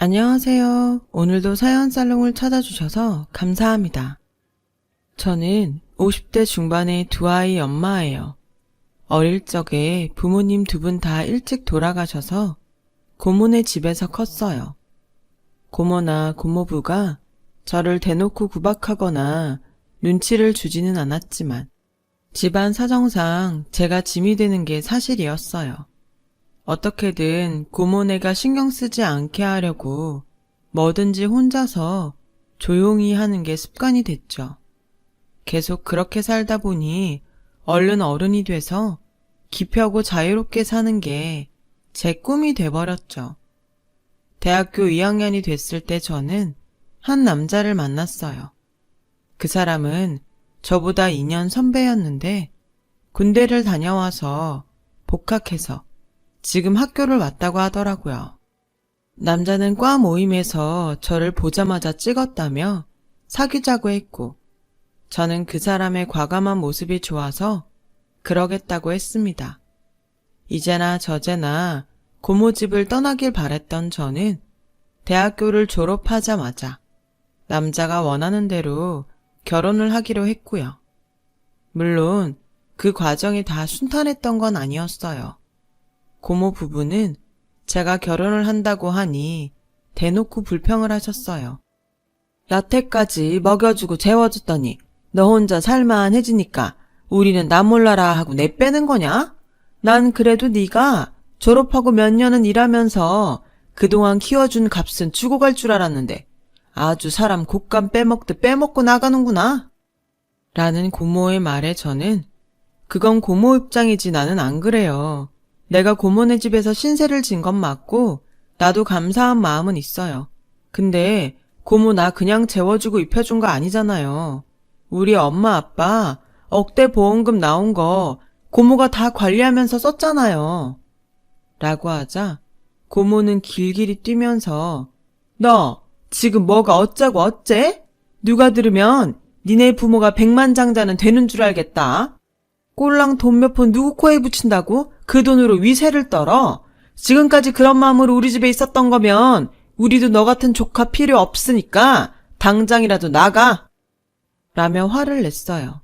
안녕하세요. 오늘도 사연살롱을 찾아주셔서 감사합니다. 저는 50대 중반의 두 아이 엄마예요. 어릴 적에 부모님 두 분 다 일찍 돌아가셔서 고모네 집에서 컸어요. 고모나 고모부가 저를 대놓고 구박하거나 눈치를 주지는 않았지만 집안 사정상 제가 짐이 되는 게 사실이었어요. 어떻게든 고모네가 신경 쓰지 않게 하려고 뭐든지 혼자서 조용히 하는 게 습관이 됐죠. 계속 그렇게 살다 보니 얼른 어른이 돼서 기피하고 자유롭게 사는 게 제 꿈이 돼버렸죠. 대학교 2학년이 됐을 때 저는 한 남자를 만났어요. 그 사람은 저보다 2년 선배였는데 군대를 다녀와서 복학해서 지금 학교를 왔다고 하더라고요. 남자는 과 모임에서 저를 보자마자 찍었다며 사귀자고 했고, 저는 그 사람의 과감한 모습이 좋아서 그러겠다고 했습니다. 이제나 저제나 고모 집을 떠나길 바랬던 저는 대학교를 졸업하자마자 남자가 원하는 대로 결혼을 하기로 했고요. 물론 그 과정이 다 순탄했던 건 아니었어요. 고모 부부는 제가 결혼을 한다고 하니 대놓고 불평을 하셨어요. 여태까지 먹여주고 재워줬더니 너 혼자 살만해지니까 우리는 나 몰라라 하고 내빼는 거냐? 난 그래도 네가 졸업하고 몇 년은 일하면서 그동안 키워준 값은 주고 갈 줄 알았는데 아주 사람 곶감 빼먹듯 빼먹고 나가는구나. 라는 고모의 말에 저는 그건 고모 입장이지 나는 안 그래요. 내가 고모네 집에서 신세를 진 건 맞고 나도 감사한 마음은 있어요. 근데 고모 나 그냥 재워주고 입혀준 거 아니잖아요. 우리 엄마 아빠 억대 보험금 나온 거 고모가 다 관리하면서 썼잖아요. 라고 하자 고모는 길길이 뛰면서 너 지금 뭐가 어쩌고 어째? 누가 들으면 니네 부모가 백만장자는 되는 줄 알겠다. 꼴랑 돈 몇 푼 누구 코에 붙인다고 그 돈으로 위세를 떨어? 지금까지 그런 마음으로 우리 집에 있었던 거면 우리도 너 같은 조카 필요 없으니까 당장이라도 나가! 라며 화를 냈어요.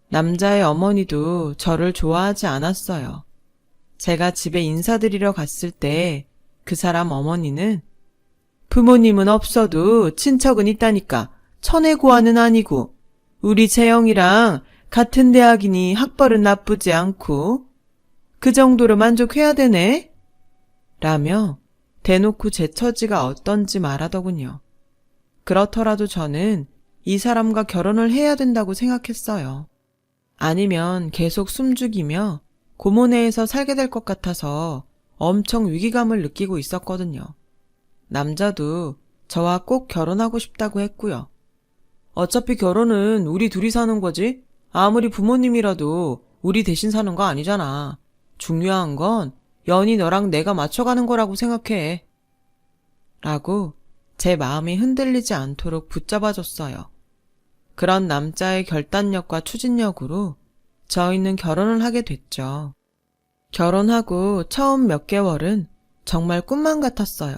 남자의 어머니도 저를 좋아하지 않았어요. 제가 집에 인사드리러 갔을 때 그 사람 어머니는 부모님은 없어도 친척은 있다니까 천혜고아는 아니고 우리 재영이랑 같은 대학이니 학벌은 나쁘지 않고 그 정도로 만족해야 되네? 라며 대놓고 제 처지가 어떤지 말하더군요. 그렇더라도 저는 이 사람과 결혼을 해야 된다고 생각했어요. 아니면 계속 숨죽이며 고모네에서 살게 될 것 같아서 엄청 위기감을 느끼고 있었거든요. 남자도 저와 꼭 결혼하고 싶다고 했고요. 어차피 결혼은 우리 둘이 사는 거지? 아무리 부모님이라도 우리 대신 사는 거 아니잖아. 중요한 건 연이 너랑 내가 맞춰가는 거라고 생각해. 라고 제 마음이 흔들리지 않도록 붙잡아줬어요. 그런 남자의 결단력과 추진력으로 저희는 결혼을 하게 됐죠. 결혼하고 처음 몇 개월은 정말 꿈만 같았어요.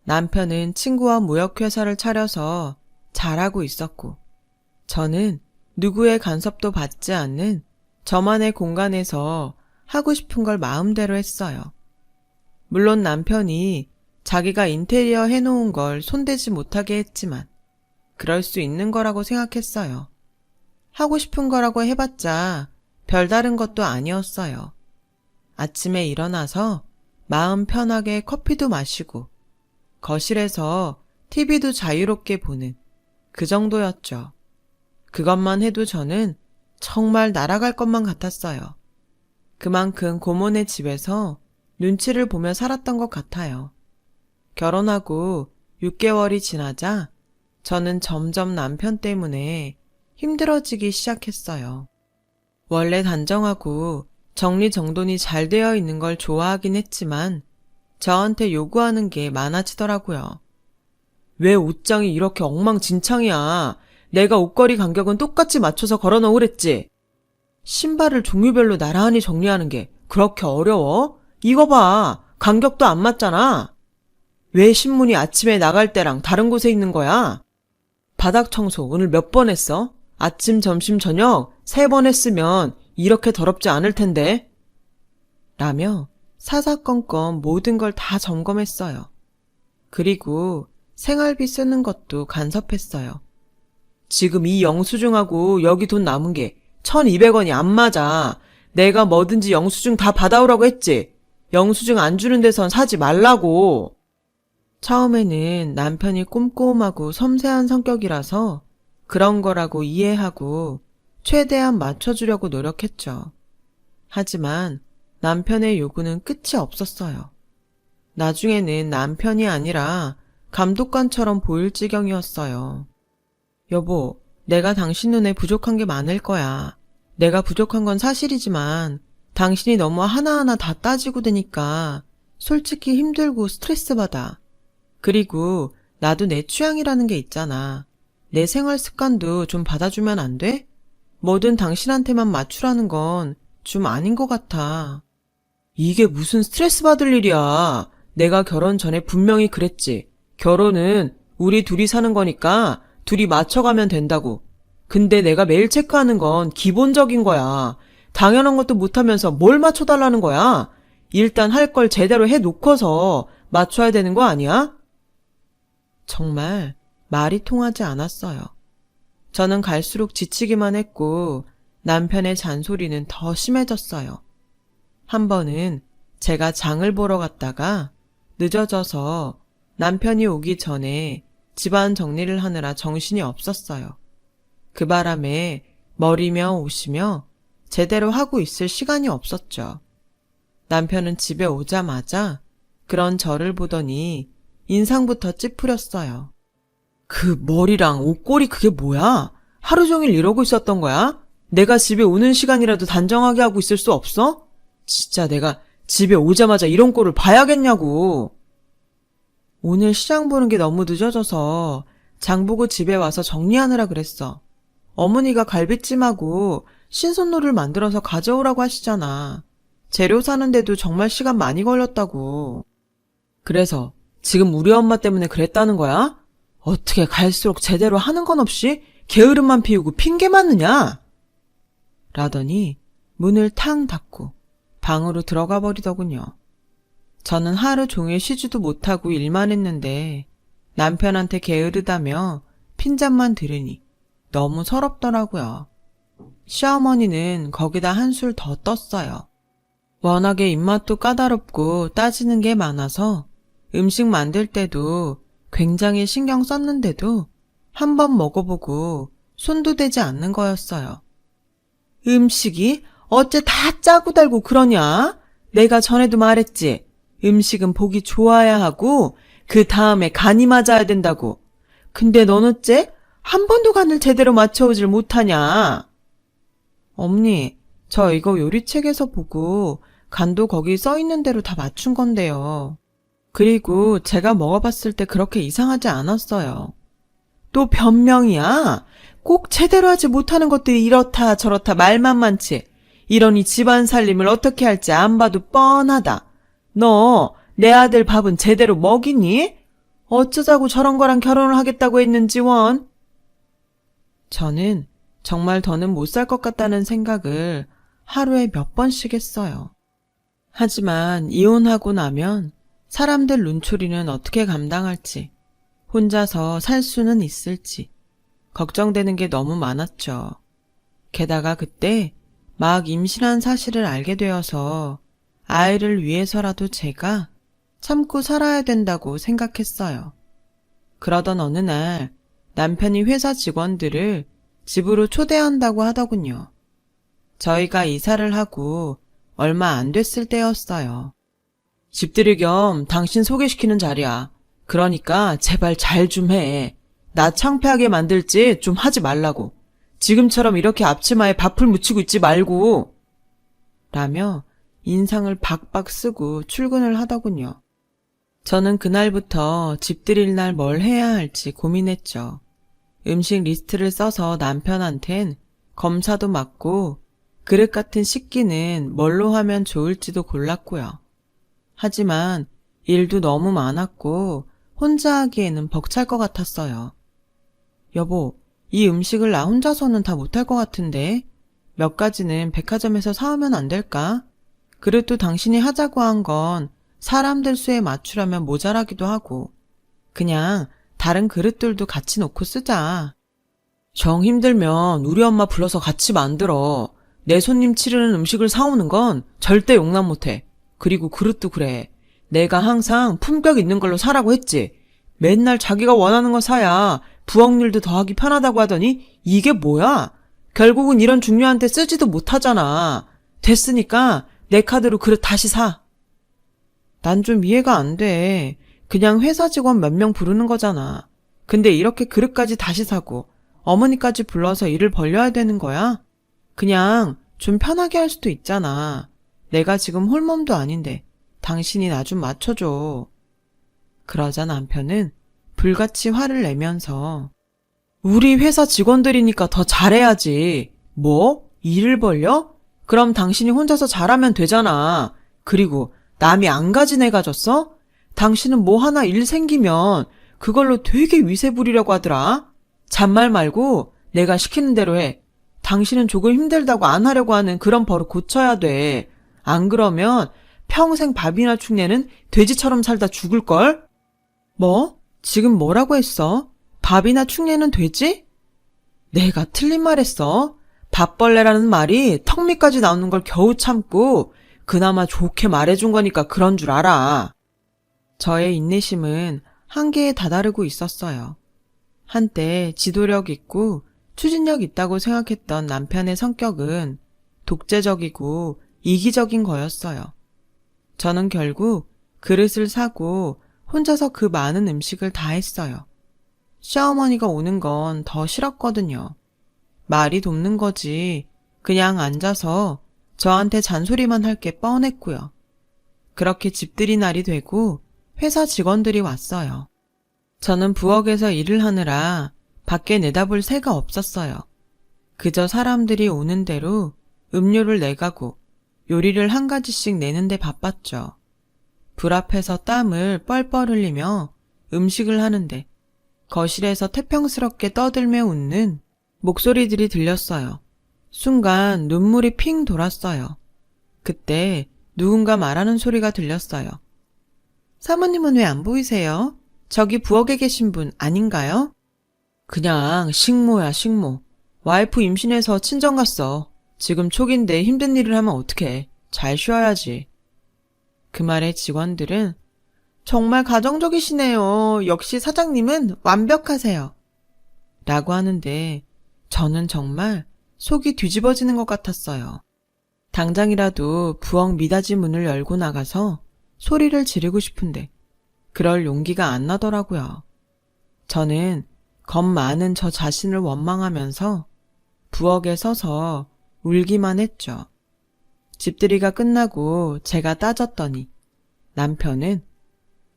남편은 친구와 무역회사를 차려서 잘하고 있었고, 저는 누구의 간섭도 받지 않는 저만의 공간에서 하고 싶은 걸 마음대로 했어요. 물론 남편이 자기가 인테리어 해놓은 걸 손대지 못하게 했지만 그럴 수 있는 거라고 생각했어요. 하고 싶은 거라고 해봤자 별다른 것도 아니었어요. 아침에 일어나서 마음 편하게 커피도 마시고 거실에서 TV도 자유롭게 보는 그 정도였죠. 그것만 해도 저는 정말 날아갈 것만 같았어요. 그만큼 고모네 집에서 눈치를 보며 살았던 것 같아요. 결혼하고 6개월이 지나자 저는 점점 남편 때문에 힘들어지기 시작했어요. 원래 단정하고 정리정돈이 잘 되어 있는 걸 좋아하긴 했지만 저한테 요구하는 게 많아지더라고요. 왜 옷장이 이렇게 엉망진창이야? 내가 옷걸이 간격은 똑같이 맞춰서 걸어놓으랬지. 신발을 종류별로 나란히 정리하는 게 그렇게 어려워? 이거 봐. 간격도 안 맞잖아. 왜 신문이 아침에 나갈 때랑 다른 곳에 있는 거야? 바닥 청소 오늘 몇 번 했어? 아침, 점심, 저녁 3번 했으면 이렇게 더럽지 않을 텐데. 라며 사사건건 모든 걸 다 점검했어요. 그리고 생활비 쓰는 것도 간섭했어요. 지금 이 영수증하고 여기 돈 남은 게 1,200원이 안 맞아. 내가 뭐든지 영수증 다 받아오라고 했지. 영수증 안 주는 데선 사지 말라고. 처음에는 남편이 꼼꼼하고 섬세한 성격이라서 그런 거라고 이해하고 최대한 맞춰주려고 노력했죠. 하지만 남편의 요구는 끝이 없었어요. 나중에는 남편이 아니라 감독관처럼 보일 지경이었어요. 여보, 내가 당신 눈에 부족한 게 많을 거야. 내가 부족한 건 사실이지만 당신이 너무 하나하나 다 따지고 드니까 솔직히 힘들고 스트레스 받아. 그리고 나도 내 취향이라는 게 있잖아. 내 생활 습관도 좀 받아주면 안 돼? 뭐든 당신한테만 맞추라는 건 좀 아닌 것 같아. 이게 무슨 스트레스 받을 일이야. 내가 결혼 전에 분명히 그랬지. 결혼은 우리 둘이 사는 거니까 둘이 맞춰가면 된다고. 근데 내가 매일 체크하는 건 기본적인 거야. 당연한 것도 못하면서 뭘 맞춰달라는 거야? 일단 할 걸 제대로 해놓고서 맞춰야 되는 거 아니야? 정말 말이 통하지 않았어요. 저는 갈수록 지치기만 했고 남편의 잔소리는 더 심해졌어요. 한 번은 제가 장을 보러 갔다가 늦어져서 남편이 오기 전에 집안 정리를 하느라 정신이 없었어요. 그 바람에 머리며 옷이며 제대로 하고 있을 시간이 없었죠. 남편은 집에 오자마자 그런 저를 보더니 인상부터 찌푸렸어요. 그 머리랑 옷걸이 그게 뭐야? 하루 종일 이러고 있었던 거야? 내가 집에 오는 시간이라도 단정하게 하고 있을 수 없어? 진짜 내가 집에 오자마자 이런 꼴을 봐야겠냐고. 오늘 시장 보는 게 너무 늦어져서 장 보고 집에 와서 정리하느라 그랬어. 어머니가 갈비찜하고 신선로를 만들어서 가져오라고 하시잖아. 재료 사는데도 정말 시간 많이 걸렸다고. 그래서 지금 우리 엄마 때문에 그랬다는 거야? 어떻게 갈수록 제대로 하는 건 없이 게으름만 피우고 핑계 맞느냐? 라더니 문을 탕 닫고 방으로 들어가 버리더군요. 저는 하루 종일 쉬지도 못하고 일만 했는데 남편한테 게으르다며 핀잔만 들으니 너무 서럽더라고요. 시어머니는 거기다 한술 더 떴어요. 워낙에 입맛도 까다롭고 따지는 게 많아서 음식 만들 때도 굉장히 신경 썼는데도 한 번 먹어보고 손도 대지 않는 거였어요. 음식이 어째 다 짜고 달고 그러냐? 내가 전에도 말했지. 음식은 보기 좋아야 하고 그 다음에 간이 맞아야 된다고. 근데 넌 어째 한 번도 간을 제대로 맞춰오질 못하냐? 어머니, 저 이거 요리책에서 보고 간도 거기 써있는 대로 다 맞춘 건데요. 그리고 제가 먹어봤을 때 그렇게 이상하지 않았어요. 또 변명이야? 꼭 제대로 하지 못하는 것들이 이렇다 저렇다 말만 많지. 이러니 집안 살림을 어떻게 할지 안 봐도 뻔하다. 너 내 아들 밥은 제대로 먹이니? 어쩌자고 저런 거랑 결혼을 하겠다고 했는지 원. 저는 정말 더는 못 살 것 같다는 생각을 하루에 몇 번씩 했어요. 하지만 이혼하고 나면 사람들 눈초리는 어떻게 감당할지, 혼자서 살 수는 있을지 걱정되는 게 너무 많았죠. 게다가 그때 막 임신한 사실을 알게 되어서 아이를 위해서라도 제가 참고 살아야 된다고 생각했어요. 그러던 어느 날 남편이 회사 직원들을 집으로 초대한다고 하더군요. 저희가 이사를 하고 얼마 안 됐을 때였어요. 집들이 겸 당신 소개시키는 자리야. 그러니까 제발 잘 좀 해. 나 창피하게 만들 짓 좀 하지 말라고. 지금처럼 이렇게 앞치마에 밥을 묻히고 있지 말고. 라며 인상을 박박 쓰고 출근을 하더군요. 저는 그날부터 집들일 날 뭘 해야 할지 고민했죠. 음식 리스트를 써서 남편한텐 검사도 맡고 그릇 같은 식기는 뭘로 하면 좋을지도 골랐고요. 하지만 일도 너무 많았고 혼자 하기에는 벅찰 것 같았어요. 여보, 이 음식을 나 혼자서는 다 못할 것 같은데 몇 가지는 백화점에서 사오면 안 될까? 그래도 당신이 하자고 한 건 사람들 수에 맞추려면 모자라기도 하고 그냥 다른 그릇들도 같이 놓고 쓰자. 정 힘들면 우리 엄마 불러서 같이 만들어. 내 손님 치르는 음식을 사오는 건 절대 용납 못해. 그리고 그릇도 그래. 내가 항상 품격 있는 걸로 사라고 했지. 맨날 자기가 원하는 거 사야 부엌 일도 더 하기 편하다고 하더니 이게 뭐야? 결국은 이런 중요한 데 쓰지도 못하잖아. 됐으니까 내 카드로 그릇 다시 사. 난 좀 이해가 안 돼. 그냥 회사 직원 몇 명 부르는 거잖아. 근데 이렇게 그릇까지 다시 사고 어머니까지 불러서 일을 벌려야 되는 거야? 그냥 좀 편하게 할 수도 있잖아. 내가 지금 홀몸도 아닌데 당신이 나 좀 맞춰줘. 그러자 남편은 불같이 화를 내면서 우리 회사 직원들이니까 더 잘해야지. 뭐? 일을 벌려? 그럼 당신이 혼자서 잘하면 되잖아. 그리고 남이 안 가진 애 가졌어? 당신은 뭐 하나 일 생기면 그걸로 되게 위세 부리려고 하더라. 잔말 말고 내가 시키는 대로 해. 당신은 조금 힘들다고 안 하려고 하는 그런 버릇 고쳐야 돼. 안 그러면 평생 밥이나 축내는 돼지처럼 살다 죽을걸? 뭐? 지금 뭐라고 했어? 밥이나 축내는 돼지? 내가 틀린 말 했어? 밥벌레라는 말이 턱 밑까지 나오는 걸 겨우 참고 그나마 좋게 말해준 거니까 그런 줄 알아. 저의 인내심은 한계에 다다르고 있었어요. 한때 지도력 있고 추진력 있다고 생각했던 남편의 성격은 독재적이고 이기적인 거였어요. 저는 결국 그릇을 사고 혼자서 그 많은 음식을 다 했어요. 시어머니가 오는 건 더 싫었거든요. 말이 돕는 거지 그냥 앉아서 저한테 잔소리만 할 게 뻔했고요. 그렇게 집들이 날이 되고 회사 직원들이 왔어요. 저는 부엌에서 일을 하느라 밖에 내다볼 새가 없었어요. 그저 사람들이 오는 대로 음료를 내가고 요리를 한 가지씩 내는데 바빴죠. 불 앞에서 땀을 뻘뻘 흘리며 음식을 하는데 거실에서 태평스럽게 떠들며 웃는 목소리들이 들렸어요. 순간 눈물이 핑 돌았어요. 그때 누군가 말하는 소리가 들렸어요. 사모님은 왜 안 보이세요? 저기 부엌에 계신 분 아닌가요? 그냥 식모야, 식모. 와이프 임신해서 친정 갔어. 지금 초기인데 힘든 일을 하면 어떡해. 잘 쉬어야지. 그 말에 직원들은 정말 가정적이시네요. 역시 사장님은 완벽하세요. 라고 하는데 저는 정말 속이 뒤집어지는 것 같았어요. 당장이라도 부엌 미닫이 문을 열고 나가서 소리를 지르고 싶은데 그럴 용기가 안 나더라고요. 저는 겁 많은 저 자신을 원망하면서 부엌에 서서 울기만 했죠. 집들이가 끝나고 제가 따졌더니 남편은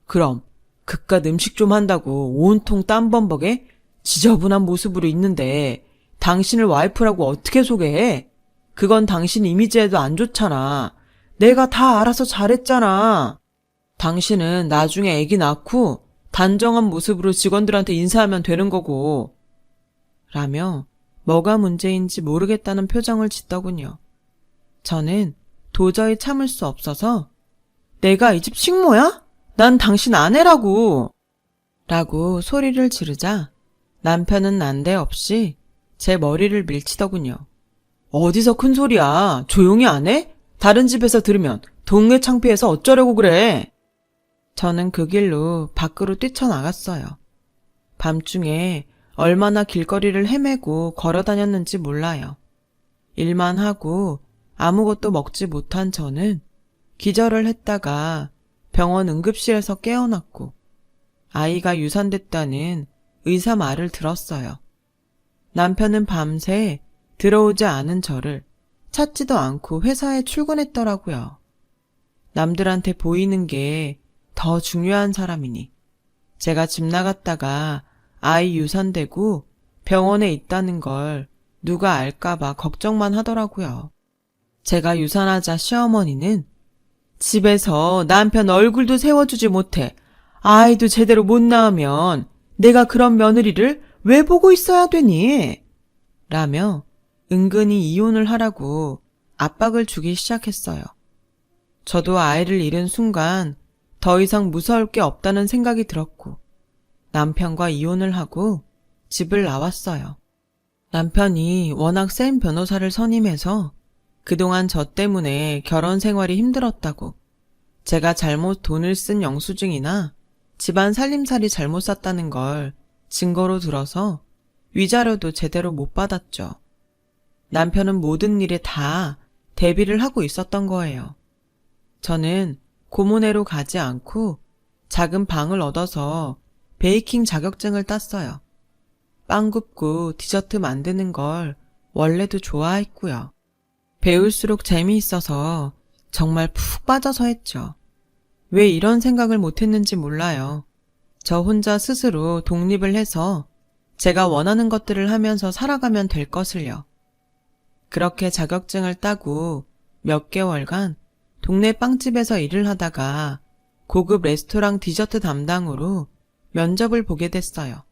그럼 그깟 음식 좀 한다고 온통 땀범벅에 지저분한 모습으로 있는데 당신을 와이프라고 어떻게 소개해? 그건 당신 이미지에도 안 좋잖아. 내가 다 알아서 잘했잖아. 당신은 나중에 애기 낳고 단정한 모습으로 직원들한테 인사하면 되는 거고. 라며 뭐가 문제인지 모르겠다는 표정을 짓더군요. 저는 도저히 참을 수 없어서 내가 이 집 식모야? 난 당신 아내라고. 라고 소리를 지르자 남편은 난데없이 제 머리를 밀치더군요. 어디서 큰 소리야. 조용히 안 해? 다른 집에서 들으면 동네 창피해서 어쩌려고 그래. 저는 그 길로 밖으로 뛰쳐나갔어요. 밤중에 얼마나 길거리를 헤매고 걸어 다녔는지 몰라요. 일만 하고 아무것도 먹지 못한 저는 기절을 했다가 병원 응급실에서 깨어났고 아이가 유산됐다는 의사 말을 들었어요. 남편은 밤새 들어오지 않은 저를 찾지도 않고 회사에 출근했더라고요. 남들한테 보이는 게 더 중요한 사람이니 제가 집 나갔다가 아이 유산되고 병원에 있다는 걸 누가 알까봐 걱정만 하더라고요. 제가 유산하자 시어머니는 집에서 남편 얼굴도 세워주지 못해 아이도 제대로 못 낳으면 내가 그런 며느리를 왜 보고 있어야 되니? 라며 은근히 이혼을 하라고 압박을 주기 시작했어요. 저도 아이를 잃은 순간 더 이상 무서울 게 없다는 생각이 들었고 남편과 이혼을 하고 집을 나왔어요. 남편이 워낙 센 변호사를 선임해서 그동안 저 때문에 결혼 생활이 힘들었다고 제가 잘못 돈을 쓴 영수증이나 집안 살림살이 잘못 샀다는 걸 증거로 들어서 위자료도 제대로 못 받았죠. 남편은 모든 일에 다 대비를 하고 있었던 거예요. 저는 고모네로 가지 않고 작은 방을 얻어서 베이킹 자격증을 땄어요. 빵 굽고 디저트 만드는 걸 원래도 좋아했고요. 배울수록 재미있어서 정말 푹 빠져서 했죠. 왜 이런 생각을 못했는지 몰라요. 저 혼자 스스로 독립을 해서 제가 원하는 것들을 하면서 살아가면 될 것을요. 그렇게 자격증을 따고 몇 개월간 동네 빵집에서 일을 하다가 고급 레스토랑 디저트 담당으로 면접을 보게 됐어요.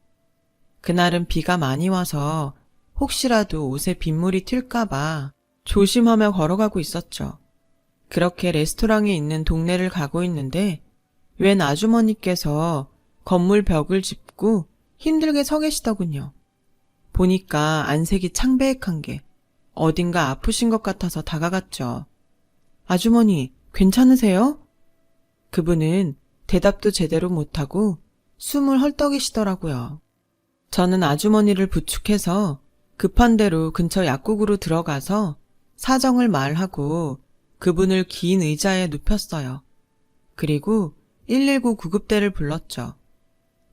그날은 비가 많이 와서 혹시라도 옷에 빗물이 튈까봐 조심하며 걸어가고 있었죠. 그렇게 레스토랑에 있는 동네를 가고 있는데 웬 아주머니께서 건물 벽을 짚고 힘들게 서 계시더군요. 보니까 안색이 창백한 게 어딘가 아프신 것 같아서 다가갔죠. 아주머니, 괜찮으세요? 그분은 대답도 제대로 못하고 숨을 헐떡이시더라고요. 저는 아주머니를 부축해서 급한 대로 근처 약국으로 들어가서 사정을 말하고 그분을 긴 의자에 눕혔어요. 그리고 119 구급대를 불렀죠.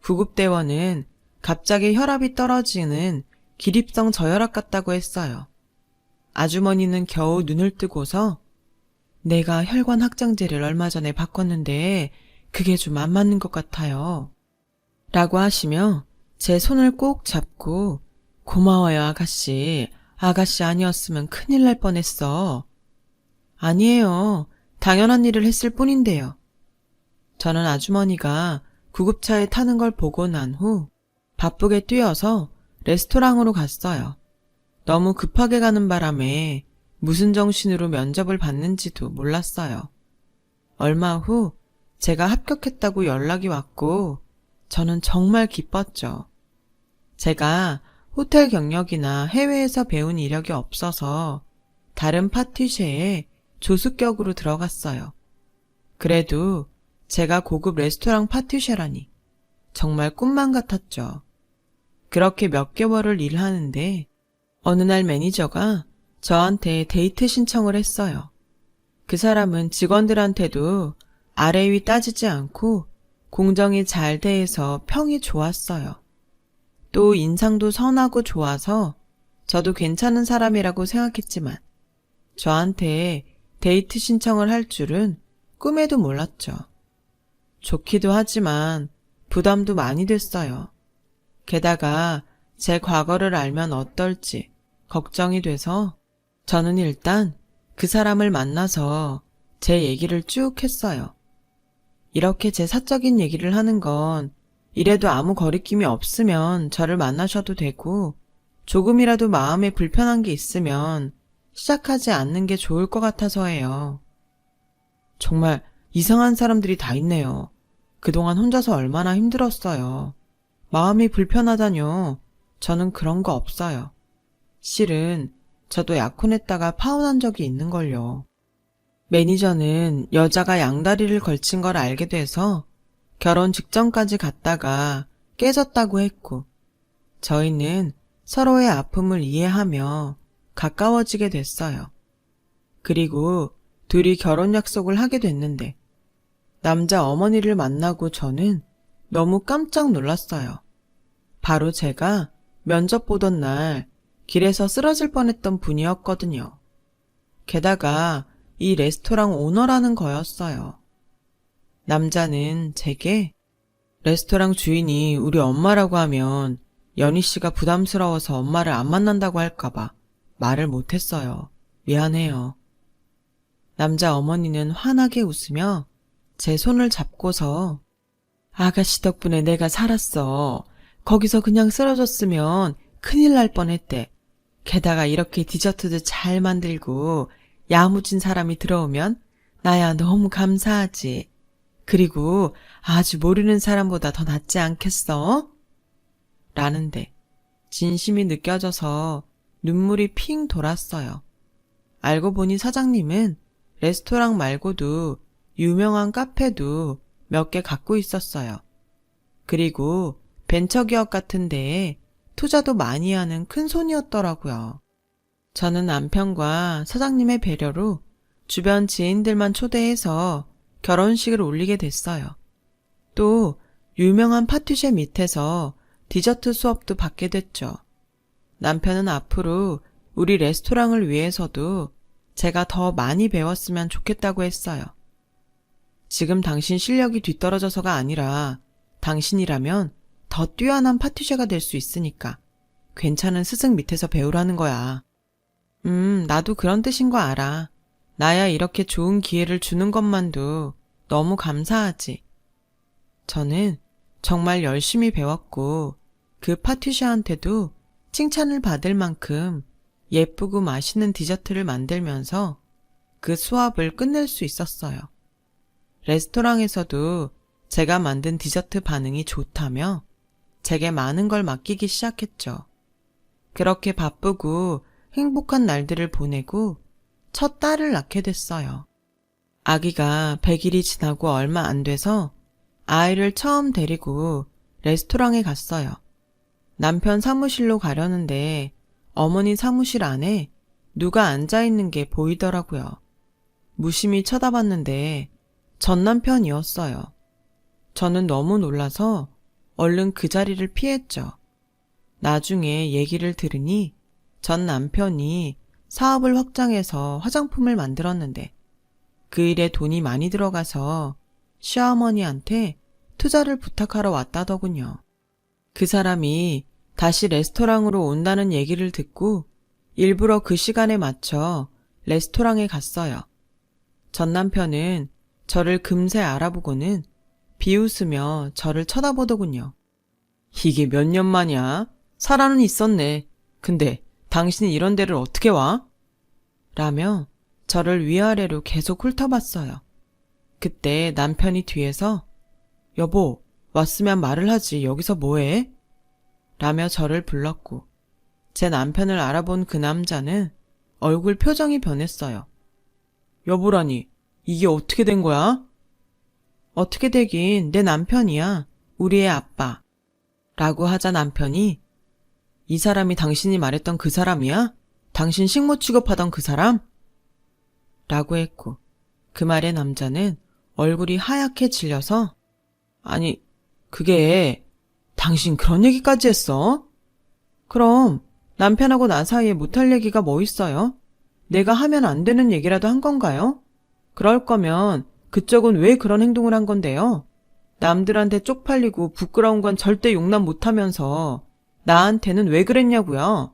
구급대원은 갑자기 혈압이 떨어지는 기립성 저혈압 같다고 했어요. 아주머니는 겨우 눈을 뜨고서 내가 혈관 확장제를 얼마 전에 바꿨는데 그게 좀 안 맞는 것 같아요. 라고 하시며 제 손을 꼭 잡고 고마워요 아가씨. 아가씨 아니었으면 큰일 날 뻔했어. 아니에요. 당연한 일을 했을 뿐인데요. 저는 아주머니가 구급차에 타는 걸 보고 난 후 바쁘게 뛰어서 레스토랑으로 갔어요. 너무 급하게 가는 바람에 무슨 정신으로 면접을 받는지도 몰랐어요. 얼마 후 제가 합격했다고 연락이 왔고 저는 정말 기뻤죠. 제가 호텔 경력이나 해외에서 배운 이력이 없어서 다른 파티쉐에 조수격으로 들어갔어요. 그래도 제가 고급 레스토랑 파티쉐라니 정말 꿈만 같았죠. 그렇게 몇 개월을 일하는데 어느 날 매니저가 저한테 데이트 신청을 했어요. 그 사람은 직원들한테도 아래 위 따지지 않고 공정이 잘 대해서 평이 좋았어요. 또 인상도 선하고 좋아서 저도 괜찮은 사람이라고 생각했지만 저한테 데이트 신청을 할 줄은 꿈에도 몰랐죠. 좋기도 하지만 부담도 많이 됐어요. 게다가 제 과거를 알면 어떨지 걱정이 돼서 저는 일단 그 사람을 만나서 제 얘기를 쭉 했어요. 이렇게 제 사적인 얘기를 하는 건 이래도 아무 거리낌이 없으면 저를 만나셔도 되고 조금이라도 마음에 불편한 게 있으면 시작하지 않는 게 좋을 것 같아서예요. 정말 이상한 사람들이 다 있네요. 그동안 혼자서 얼마나 힘들었어요. 마음이 불편하다뇨. 저는 그런 거 없어요. 실은 저도 약혼했다가 파혼한 적이 있는걸요. 매니저는 여자가 양다리를 걸친 걸 알게 돼서 결혼 직전까지 갔다가 깨졌다고 했고 저희는 서로의 아픔을 이해하며 가까워지게 됐어요. 그리고 둘이 결혼 약속을 하게 됐는데 남자 어머니를 만나고 저는 너무 깜짝 놀랐어요. 바로 제가 면접 보던 날 길에서 쓰러질 뻔했던 분이었거든요. 게다가 이 레스토랑 오너라는 거였어요. 남자는 제게 레스토랑 주인이 우리 엄마라고 하면 연희 씨가 부담스러워서 엄마를 안 만난다고 할까봐 말을 못했어요. 미안해요. 남자 어머니는 환하게 웃으며 제 손을 잡고서 아가씨 덕분에 내가 살았어. 거기서 그냥 쓰러졌으면 큰일 날 뻔했대. 게다가 이렇게 디저트도 잘 만들고 야무진 사람이 들어오면 나야 너무 감사하지. 그리고 아주 모르는 사람보다 더 낫지 않겠어? 라는데 진심이 느껴져서 눈물이 핑 돌았어요. 알고 보니 사장님은 레스토랑 말고도 유명한 카페도 몇 개 갖고 있었어요. 그리고 벤처기업 같은 데에 투자도 많이 하는 큰 손이었더라고요. 저는 남편과 사장님의 배려로 주변 지인들만 초대해서 결혼식을 올리게 됐어요. 또 유명한 파티쉐 밑에서 디저트 수업도 받게 됐죠. 남편은 앞으로 우리 레스토랑을 위해서도 제가 더 많이 배웠으면 좋겠다고 했어요. 지금 당신 실력이 뒤떨어져서가 아니라 당신이라면 더 뛰어난 파티쉐가 될 수 있으니까 괜찮은 스승 밑에서 배우라는 거야. 나도 그런 뜻인 거 알아. 나야 이렇게 좋은 기회를 주는 것만도 너무 감사하지. 저는 정말 열심히 배웠고 그 파티쉐한테도 칭찬을 받을 만큼 예쁘고 맛있는 디저트를 만들면서 그 수업을 끝낼 수 있었어요. 레스토랑에서도 제가 만든 디저트 반응이 좋다며 제게 많은 걸 맡기기 시작했죠. 그렇게 바쁘고 행복한 날들을 보내고 첫 딸을 낳게 됐어요. 아기가 100일이 지나고 얼마 안 돼서 아이를 처음 데리고 레스토랑에 갔어요. 남편 사무실로 가려는데 어머니 사무실 안에 누가 앉아있는 게 보이더라고요. 무심히 쳐다봤는데 전 남편이었어요. 저는 너무 놀라서 얼른 그 자리를 피했죠. 나중에 얘기를 들으니 전 남편이 사업을 확장해서 화장품을 만들었는데 그 일에 돈이 많이 들어가서 시어머니한테 투자를 부탁하러 왔다더군요. 그 사람이 다시 레스토랑으로 온다는 얘기를 듣고 일부러 그 시간에 맞춰 레스토랑에 갔어요. 전 남편은 저를 금세 알아보고는 비웃으며 저를 쳐다보더군요. 이게 몇 년 만이야? 살아는 있었네. 근데 당신이 이런 데를 어떻게 와? 라며 저를 위아래로 계속 훑어봤어요. 그때 남편이 뒤에서 여보, 왔으면 말을 하지. 여기서 뭐해? 라며 저를 불렀고 제 남편을 알아본 그 남자는 얼굴 표정이 변했어요. 여보라니, 이게 어떻게 된 거야? 어떻게 되긴 내 남편이야. 우리의 아빠. 라고 하자 남편이 이 사람이 당신이 말했던 그 사람이야? 당신 식모 취급하던 그 사람? 라고 했고 그 말에 남자는 얼굴이 하얗게 질려서 아니, 그게 당신 그런 얘기까지 했어? 그럼 남편하고 나 사이에 못할 얘기가 뭐 있어요? 내가 하면 안 되는 얘기라도 한 건가요? 그럴 거면 그쪽은 왜 그런 행동을 한 건데요? 남들한테 쪽팔리고 부끄러운 건 절대 용납 못하면서 나한테는 왜 그랬냐고요?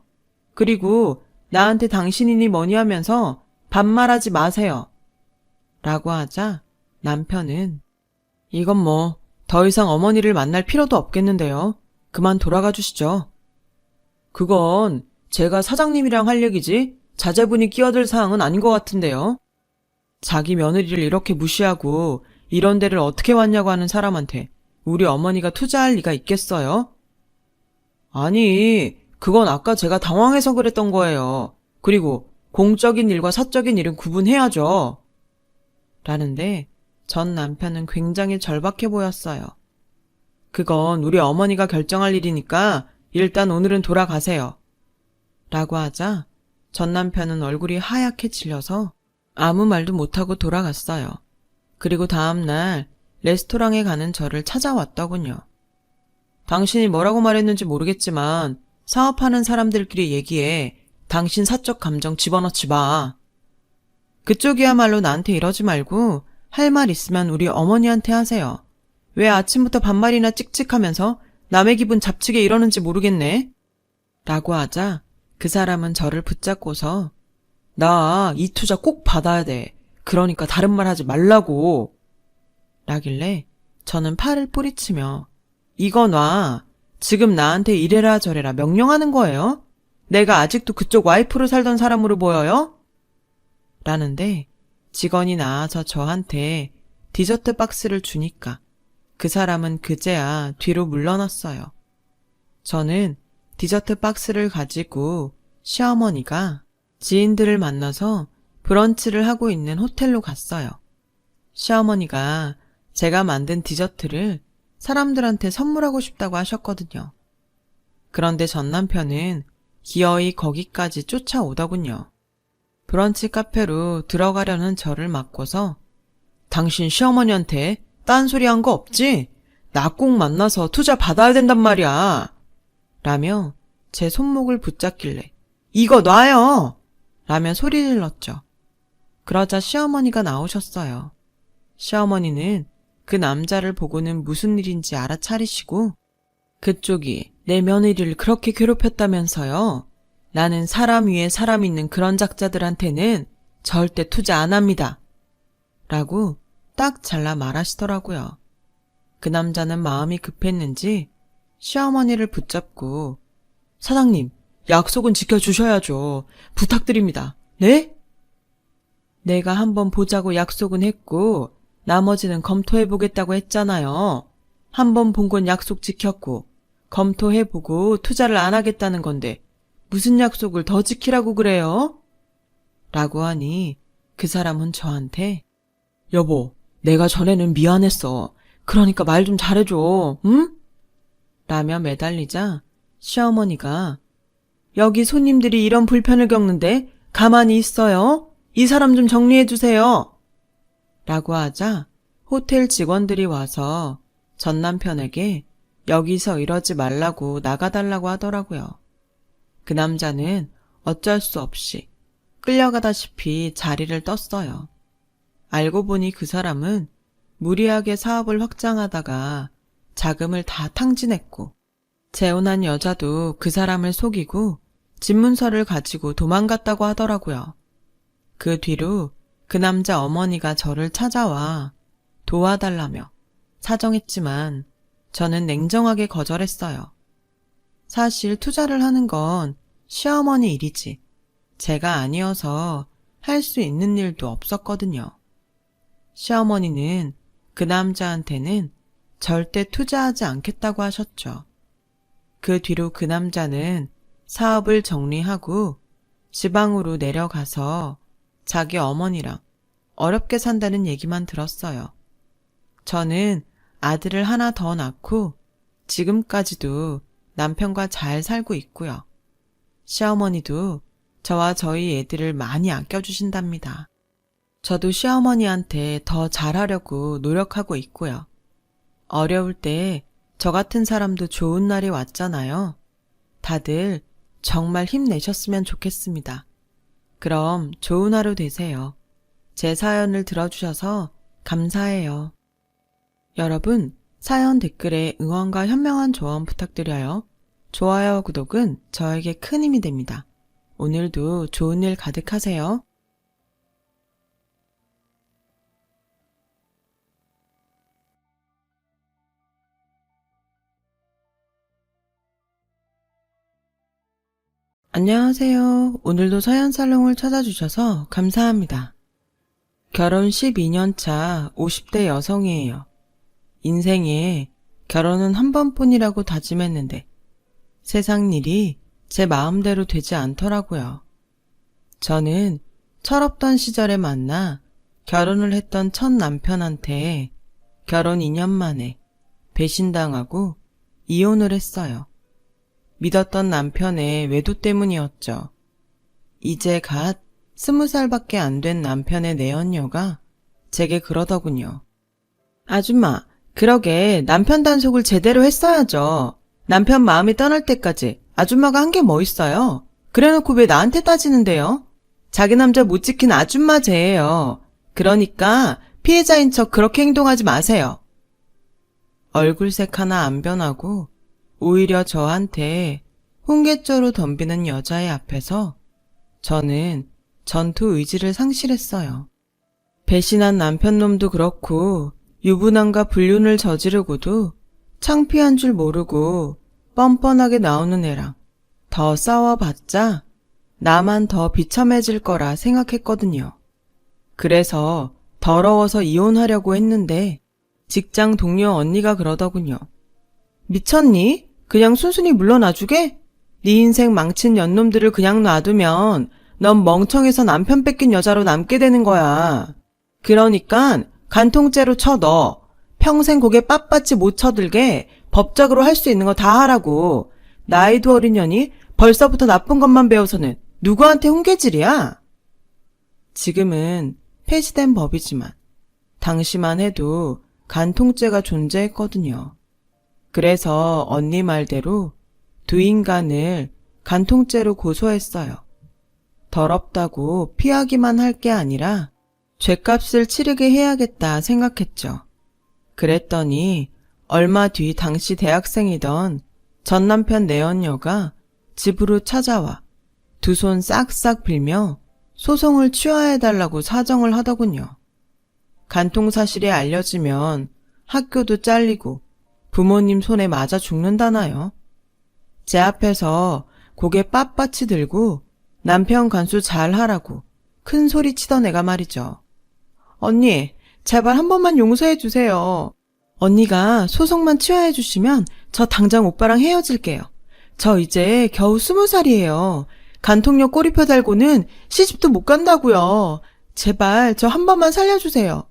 그리고 나한테 당신이니 뭐니 하면서 반말하지 마세요. 라고 하자 남편은 이건 뭐 더 이상 어머니를 만날 필요도 없겠는데요. 그만 돌아가 주시죠. 그건 제가 사장님이랑 할 얘기지 자제분이 끼어들 사항은 아닌 것 같은데요. 자기 며느리를 이렇게 무시하고 이런 데를 어떻게 왔냐고 하는 사람한테 우리 어머니가 투자할 리가 있겠어요? 아니, 그건 아까 제가 당황해서 그랬던 거예요. 그리고 공적인 일과 사적인 일은 구분해야죠. 라는데 전 남편은 굉장히 절박해 보였어요. 그건 우리 어머니가 결정할 일이니까 일단 오늘은 돌아가세요. 라고 하자 전 남편은 얼굴이 하얗게 질려서 아무 말도 못하고 돌아갔어요. 그리고 다음날 레스토랑에 가는 저를 찾아왔더군요. 당신이 뭐라고 말했는지 모르겠지만 사업하는 사람들끼리 얘기해. 당신 사적 감정 집어넣지 마. 그쪽이야말로 나한테 이러지 말고 할 말 있으면 우리 어머니한테 하세요. 왜 아침부터 반말이나 찍찍하면서 남의 기분 잡치게 이러는지 모르겠네. 라고 하자 그 사람은 저를 붙잡고서 나 이 투자 꼭 받아야 돼. 그러니까 다른 말 하지 말라고. 라길래 저는 팔을 뿌리치며 이거 놔. 지금 나한테 이래라 저래라 명령하는 거예요? 내가 아직도 그쪽 와이프로 살던 사람으로 보여요? 라는데 직원이 나와서 저한테 디저트 박스를 주니까 그 사람은 그제야 뒤로 물러났어요. 저는 디저트 박스를 가지고 시어머니가 지인들을 만나서 브런치를 하고 있는 호텔로 갔어요. 시어머니가 제가 만든 디저트를 사람들한테 선물하고 싶다고 하셨거든요. 그런데 전 남편은 기어이 거기까지 쫓아오더군요. 브런치 카페로 들어가려는 저를 막고서 당신 시어머니한테 딴소리 한 거 없지? 나 꼭 만나서 투자 받아야 된단 말이야. 라며 제 손목을 붙잡길래 이거 놔요! 라며 소리를 질렀죠. 그러자 시어머니가 나오셨어요. 시어머니는 그 남자를 보고는 무슨 일인지 알아차리시고 그쪽이 내 며느리를 그렇게 괴롭혔다면서요. 나는 사람 위에 사람 있는 그런 작자들한테는 절대 투자 안 합니다. 라고 딱 잘라 말하시더라고요. 그 남자는 마음이 급했는지 시어머니를 붙잡고 사장님, 약속은 지켜주셔야죠. 부탁드립니다. 네? 내가 한번 보자고 약속은 했고 나머지는 검토해보겠다고 했잖아요. 한번 본 건 약속 지켰고 검토해보고 투자를 안 하겠다는 건데 무슨 약속을 더 지키라고 그래요? 라고 하니 그 사람은 저한테 여보, 내가 전에는 미안했어. 그러니까 말 좀 잘해줘. 응? 라며 매달리자 시어머니가 여기 손님들이 이런 불편을 겪는데 가만히 있어요? 이 사람 좀 정리해주세요. 라고 하자 호텔 직원들이 와서 전 남편에게 여기서 이러지 말라고 나가달라고 하더라고요. 그 남자는 어쩔 수 없이 끌려가다시피 자리를 떴어요. 알고 보니 그 사람은 무리하게 사업을 확장하다가 자금을 다 탕진했고 재혼한 여자도 그 사람을 속이고 집문서를 가지고 도망갔다고 하더라고요. 그 뒤로 그 남자 어머니가 저를 찾아와 도와달라며 사정했지만 저는 냉정하게 거절했어요. 사실 투자를 하는 건 시어머니 일이지 제가 아니어서 할 수 있는 일도 없었거든요. 시어머니는 그 남자한테는 절대 투자하지 않겠다고 하셨죠. 그 뒤로 그 남자는 사업을 정리하고 지방으로 내려가서 자기 어머니랑 어렵게 산다는 얘기만 들었어요. 저는 아들을 하나 더 낳고 지금까지도 남편과 잘 살고 있고요. 시어머니도 저와 저희 애들을 많이 아껴주신답니다. 저도 시어머니한테 더 잘하려고 노력하고 있고요. 어려울 때 저 같은 사람도 좋은 날이 왔잖아요. 다들 정말 힘내셨으면 좋겠습니다. 그럼 좋은 하루 되세요. 제 사연을 들어주셔서 감사해요. 여러분, 사연 댓글에 응원과 현명한 조언 부탁드려요. 좋아요와 구독은 저에게 큰 힘이 됩니다. 오늘도 좋은 일 가득하세요. 안녕하세요. 오늘도 사연살롱을 찾아주셔서 감사합니다. 결혼 12년 차 50대 여성이에요. 인생에 결혼은 한 번뿐이라고 다짐했는데 세상 일이 제 마음대로 되지 않더라고요. 저는 철없던 시절에 만나 결혼을 했던 첫 남편한테 결혼 2년 만에 배신당하고 이혼을 했어요. 믿었던 남편의 외도 때문이었죠. 이제 갓 20살밖에 안 된 남편의 내연녀가 제게 그러더군요. 아줌마, 그러게 남편 단속을 제대로 했어야죠. 남편 마음이 떠날 때까지 아줌마가 한 게 뭐 있어요? 그래놓고 왜 나한테 따지는데요? 자기 남자 못 지킨 아줌마 죄예요. 그러니까 피해자인 척 그렇게 행동하지 마세요. 얼굴색 하나 안 변하고 오히려 저한테 홍게쪼로 덤비는 여자의 앞에서 저는 전투 의지를 상실했어요. 배신한 남편 놈도 그렇고 유부남과 불륜을 저지르고도 창피한 줄 모르고 뻔뻔하게 나오는 애랑 더 싸워봤자 나만 더 비참해질 거라 생각했거든요. 그래서 더러워서 이혼하려고 했는데 직장 동료 언니가 그러더군요. 미쳤니? 그냥 순순히 물러나주게? 네 인생 망친 년놈들을 그냥 놔두면 넌 멍청해서 남편 뺏긴 여자로 남게 되는 거야. 그러니까 간통죄로 쳐 넣어. 평생 고개 빳빳이 못 쳐들게 법적으로 할 수 있는 거 다 하라고. 나이도 어린 년이 벌써부터 나쁜 것만 배워서는 누구한테 훈계질이야? 지금은 폐지된 법이지만 당시만 해도 간통죄가 존재했거든요. 그래서 언니 말대로 두 인간을 간통죄로 고소했어요. 더럽다고 피하기만 할 게 아니라 죗값을 치르게 해야겠다 생각했죠. 그랬더니 얼마 뒤 당시 대학생이던 전남편 내연녀가 집으로 찾아와 두 손 싹싹 빌며 소송을 취하해달라고 사정을 하더군요. 간통 사실이 알려지면 학교도 잘리고 부모님 손에 맞아 죽는다나요. 제 앞에서 고개 빳빳이 들고 남편 간수 잘하라고 큰 소리 치던 애가 말이죠. 언니, 제발 한 번만 용서해 주세요. 언니가 소송만 취하해 주시면 저 당장 오빠랑 헤어질게요. 저 이제 겨우 20살이에요. 간통력 꼬리표 달고는 시집도 못 간다고요. 제발 저 한 번만 살려주세요.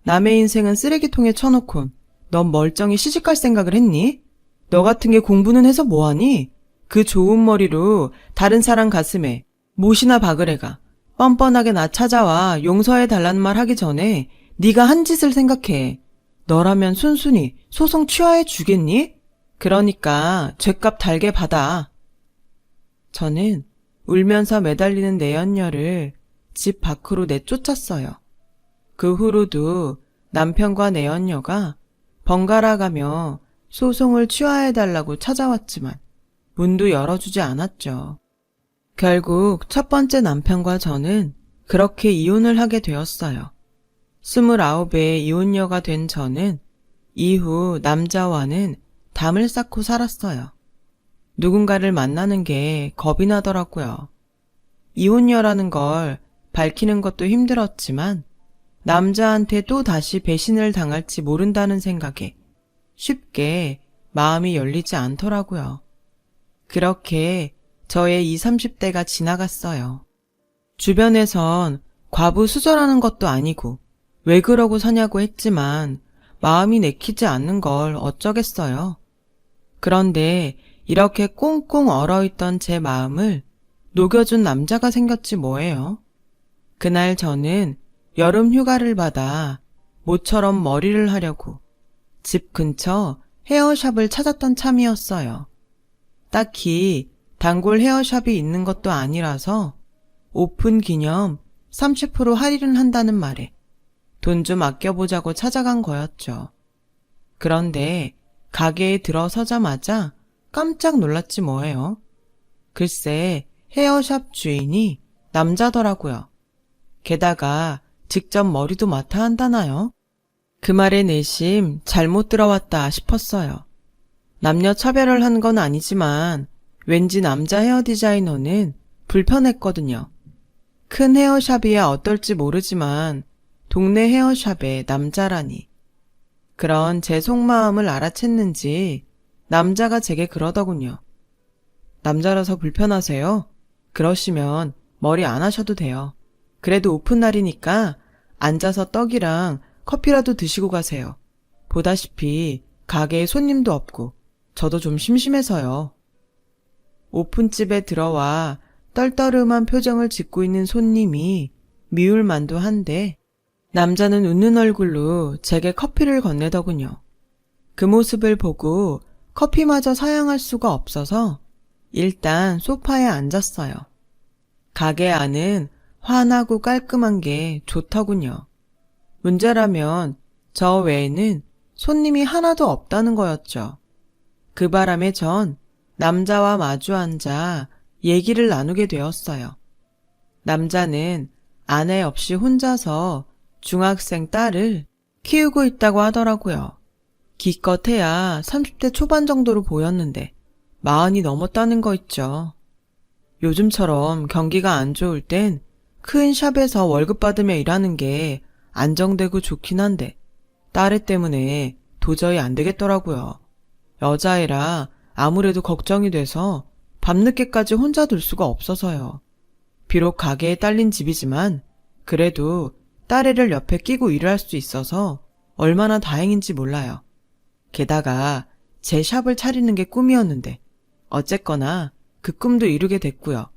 남의 인생은 쓰레기통에 쳐놓곤 넌 멀쩡히 시집갈 생각을 했니? 너 같은 게 공부는 해서 뭐하니? 그 좋은 머리로 다른 사람 가슴에 못이나 박으래가 뻔뻔하게 나 찾아와 용서해달라는 말 하기 전에 네가 한 짓을 생각해. 너라면 순순히 소송 취하해 주겠니? 그러니까 죗값 달게 받아. 저는 울면서 매달리는 내연녀를 집 밖으로 내쫓았어요. 그 후로도 남편과 내연녀가 번갈아 가며 소송을 취하해달라고 찾아왔지만 문도 열어주지 않았죠. 결국 첫 번째 남편과 저는 그렇게 이혼을 하게 되었어요. 29에 이혼녀가 된 저는 이후 남자와는 담을 쌓고 살았어요. 누군가를 만나는 게 겁이 나더라고요. 이혼녀라는 걸 밝히는 것도 힘들었지만 남자한테 또 다시 배신을 당할지 모른다는 생각에 쉽게 마음이 열리지 않더라고요. 그렇게 저의 20, 30대가 지나갔어요. 주변에선 과부 수절하는 것도 아니고 왜 그러고 사냐고 했지만 마음이 내키지 않는 걸 어쩌겠어요. 그런데 이렇게 꽁꽁 얼어있던 제 마음을 녹여준 남자가 생겼지 뭐예요. 그날 저는 여름 휴가를 받아 모처럼 머리를 하려고 집 근처 헤어샵을 찾았던 참이었어요. 딱히 단골 헤어샵이 있는 것도 아니라서 오픈 기념 30% 할인을 한다는 말에 돈 좀 아껴보자고 찾아간 거였죠. 그런데 가게에 들어서자마자 깜짝 놀랐지 뭐예요. 글쎄 헤어샵 주인이 남자더라고요. 게다가 직접 머리도 맡아 한다나요? 그 말에 내심 잘못 들어왔다 싶었어요. 남녀 차별을 한 건 아니지만 왠지 남자 헤어 디자이너는 불편했거든요. 큰 헤어샵이야 어떨지 모르지만 동네 헤어샵에 남자라니. 그런 제 속마음을 알아챘는지 남자가 제게 그러더군요. 남자라서 불편하세요? 그러시면 머리 안 하셔도 돼요. 그래도 오픈날이니까 앉아서 떡이랑 커피라도 드시고 가세요. 보다시피 가게에 손님도 없고 저도 좀 심심해서요. 오픈집에 들어와 떨떠름한 표정을 짓고 있는 손님이 미울만도 한데 남자는 웃는 얼굴로 제게 커피를 건네더군요. 그 모습을 보고 커피마저 사양할 수가 없어서 일단 소파에 앉았어요. 가게 안은 환하고 깔끔한 게 좋더군요. 문제라면 저 외에는 손님이 하나도 없다는 거였죠. 그 바람에 전 남자와 마주 앉아 얘기를 나누게 되었어요. 남자는 아내 없이 혼자서 중학생 딸을 키우고 있다고 하더라고요. 기껏해야 30대 초반 정도로 보였는데 40이 넘었다는 거 있죠. 요즘처럼 경기가 안 좋을 땐 큰 샵에서 월급 받으며 일하는 게 안정되고 좋긴 한데 딸애 때문에 도저히 안 되겠더라고요. 여자애라 아무래도 걱정이 돼서 밤늦게까지 혼자 둘 수가 없어서요. 비록 가게에 딸린 집이지만 그래도 딸애를 옆에 끼고 일을 할 수 있어서 얼마나 다행인지 몰라요. 게다가 제 샵을 차리는 게 꿈이었는데 어쨌거나 그 꿈도 이루게 됐고요.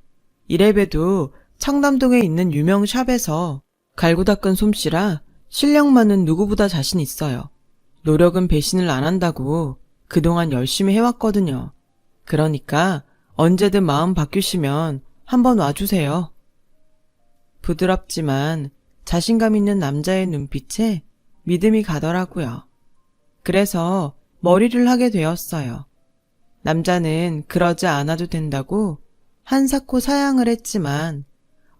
이래봬도 청담동에 있는 유명 샵에서 갈고 닦은 솜씨라 실력만은 누구보다 자신 있어요. 노력은 배신을 안 한다고 그동안 열심히 해왔거든요. 그러니까 언제든 마음 바뀌시면 한번 와주세요. 부드럽지만 자신감 있는 남자의 눈빛에 믿음이 가더라고요. 그래서 머리를 하게 되었어요. 남자는 그러지 않아도 된다고 한사코 사양을 했지만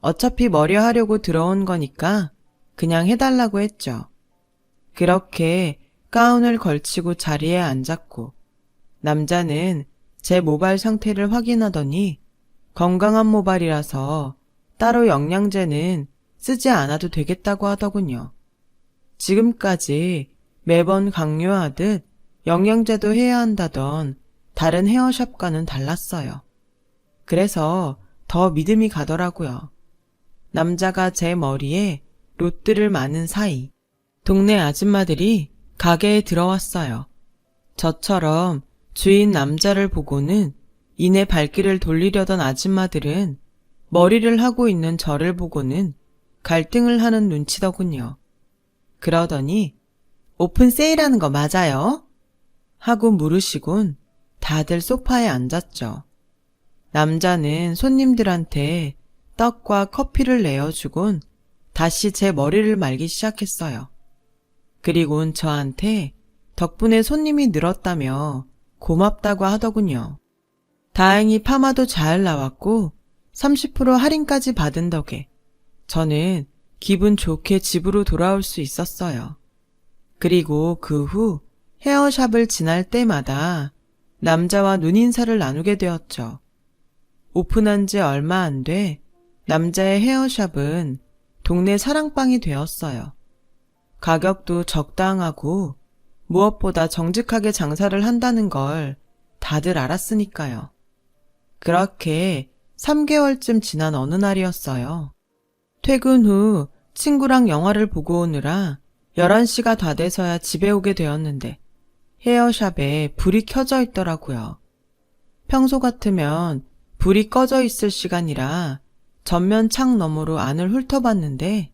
어차피 머리 하려고 들어온 거니까 그냥 해달라고 했죠. 그렇게 가운을 걸치고 자리에 앉았고 남자는 제 모발 상태를 확인하더니 건강한 모발이라서 따로 영양제는 쓰지 않아도 되겠다고 하더군요. 지금까지 매번 강요하듯 영양제도 해야 한다던 다른 헤어샵과는 달랐어요. 그래서 더 믿음이 가더라고요. 남자가 제 머리에 롯들을 마는 사이 동네 아줌마들이 가게에 들어왔어요. 저처럼 주인 남자를 보고는 이내 발길을 돌리려던 아줌마들은 머리를 하고 있는 저를 보고는 갈등을 하는 눈치더군요. 그러더니 오픈 세일하는 거 맞아요? 하고 물으시곤 다들 소파에 앉았죠. 남자는 손님들한테 떡과 커피를 내어주곤 다시 제 머리를 말기 시작했어요. 그리곤 저한테 덕분에 손님이 늘었다며 고맙다고 하더군요. 다행히 파마도 잘 나왔고 30% 할인까지 받은 덕에 저는 기분 좋게 집으로 돌아올 수 있었어요. 그리고 그 후 헤어샵을 지날 때마다 남자와 눈인사를 나누게 되었죠. 오픈한 지 얼마 안 돼 남자의 헤어샵은 동네 사랑방이 되었어요. 가격도 적당하고 무엇보다 정직하게 장사를 한다는 걸 다들 알았으니까요. 그렇게 3개월쯤 지난 어느 날이었어요. 퇴근 후 친구랑 영화를 보고 오느라 11시가 다 돼서야 집에 오게 되었는데 헤어샵에 불이 켜져 있더라고요. 평소 같으면 불이 꺼져 있을 시간이라 전면 창 너머로 안을 훑어봤는데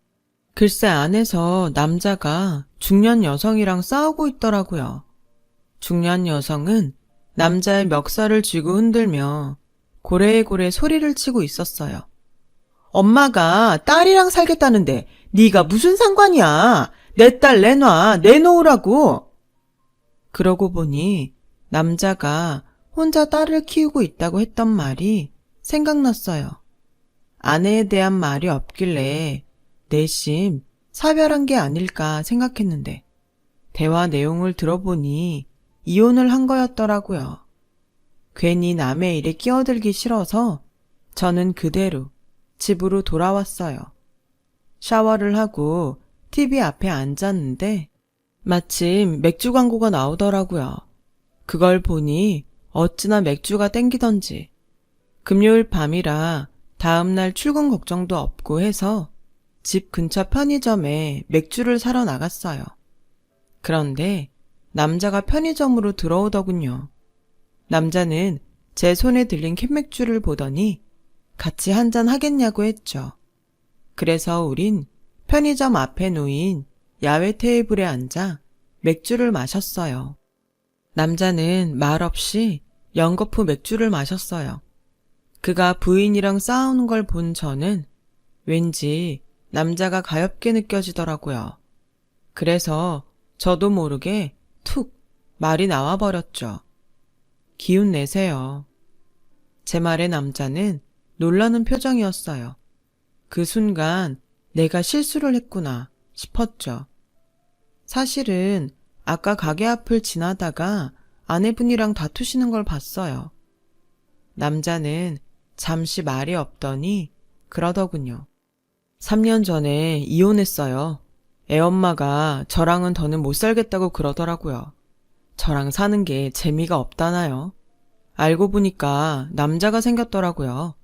글쎄 안에서 남자가 중년 여성이랑 싸우고 있더라고요. 중년 여성은 남자의 멱살을 쥐고 흔들며 고래고래 소리를 치고 있었어요. 엄마가 딸이랑 살겠다는데 네가 무슨 상관이야. 내 딸 내놔. 내놓으라고. 그러고 보니 남자가 혼자 딸을 키우고 있다고 했던 말이 생각났어요. 아내에 대한 말이 없길래 내심 사별한 게 아닐까 생각했는데 대화 내용을 들어보니 이혼을 한 거였더라고요. 괜히 남의 일에 끼어들기 싫어서 저는 그대로 집으로 돌아왔어요. 샤워를 하고 TV 앞에 앉았는데 마침 맥주 광고가 나오더라고요. 그걸 보니 어찌나 맥주가 땡기던지 금요일 밤이라 다음날 출근 걱정도 없고 해서 집 근처 편의점에 맥주를 사러 나갔어요. 그런데 남자가 편의점으로 들어오더군요. 남자는 제 손에 들린 캔맥주를 보더니 같이 한잔 하겠냐고 했죠. 그래서 우린 편의점 앞에 놓인 야외 테이블에 앉아 맥주를 마셨어요. 남자는 말없이 연거푸 맥주를 마셨어요. 그가 부인이랑 싸우는 걸 본 저는 왠지 남자가 가엾게 느껴지더라고요. 그래서 저도 모르게 툭 말이 나와버렸죠. 기운 내세요. 제 말에 남자는 놀라는 표정이었어요. 그 순간 내가 실수를 했구나 싶었죠. 사실은 아까 가게 앞을 지나다가 아내분이랑 다투시는 걸 봤어요. 남자는 잠시 말이 없더니 그러더군요. 3년 전에 이혼했어요. 애엄마가 저랑은 더는 못 살겠다고 그러더라고요. 저랑 사는 게 재미가 없다나요? 알고 보니까 남자가 생겼더라고요.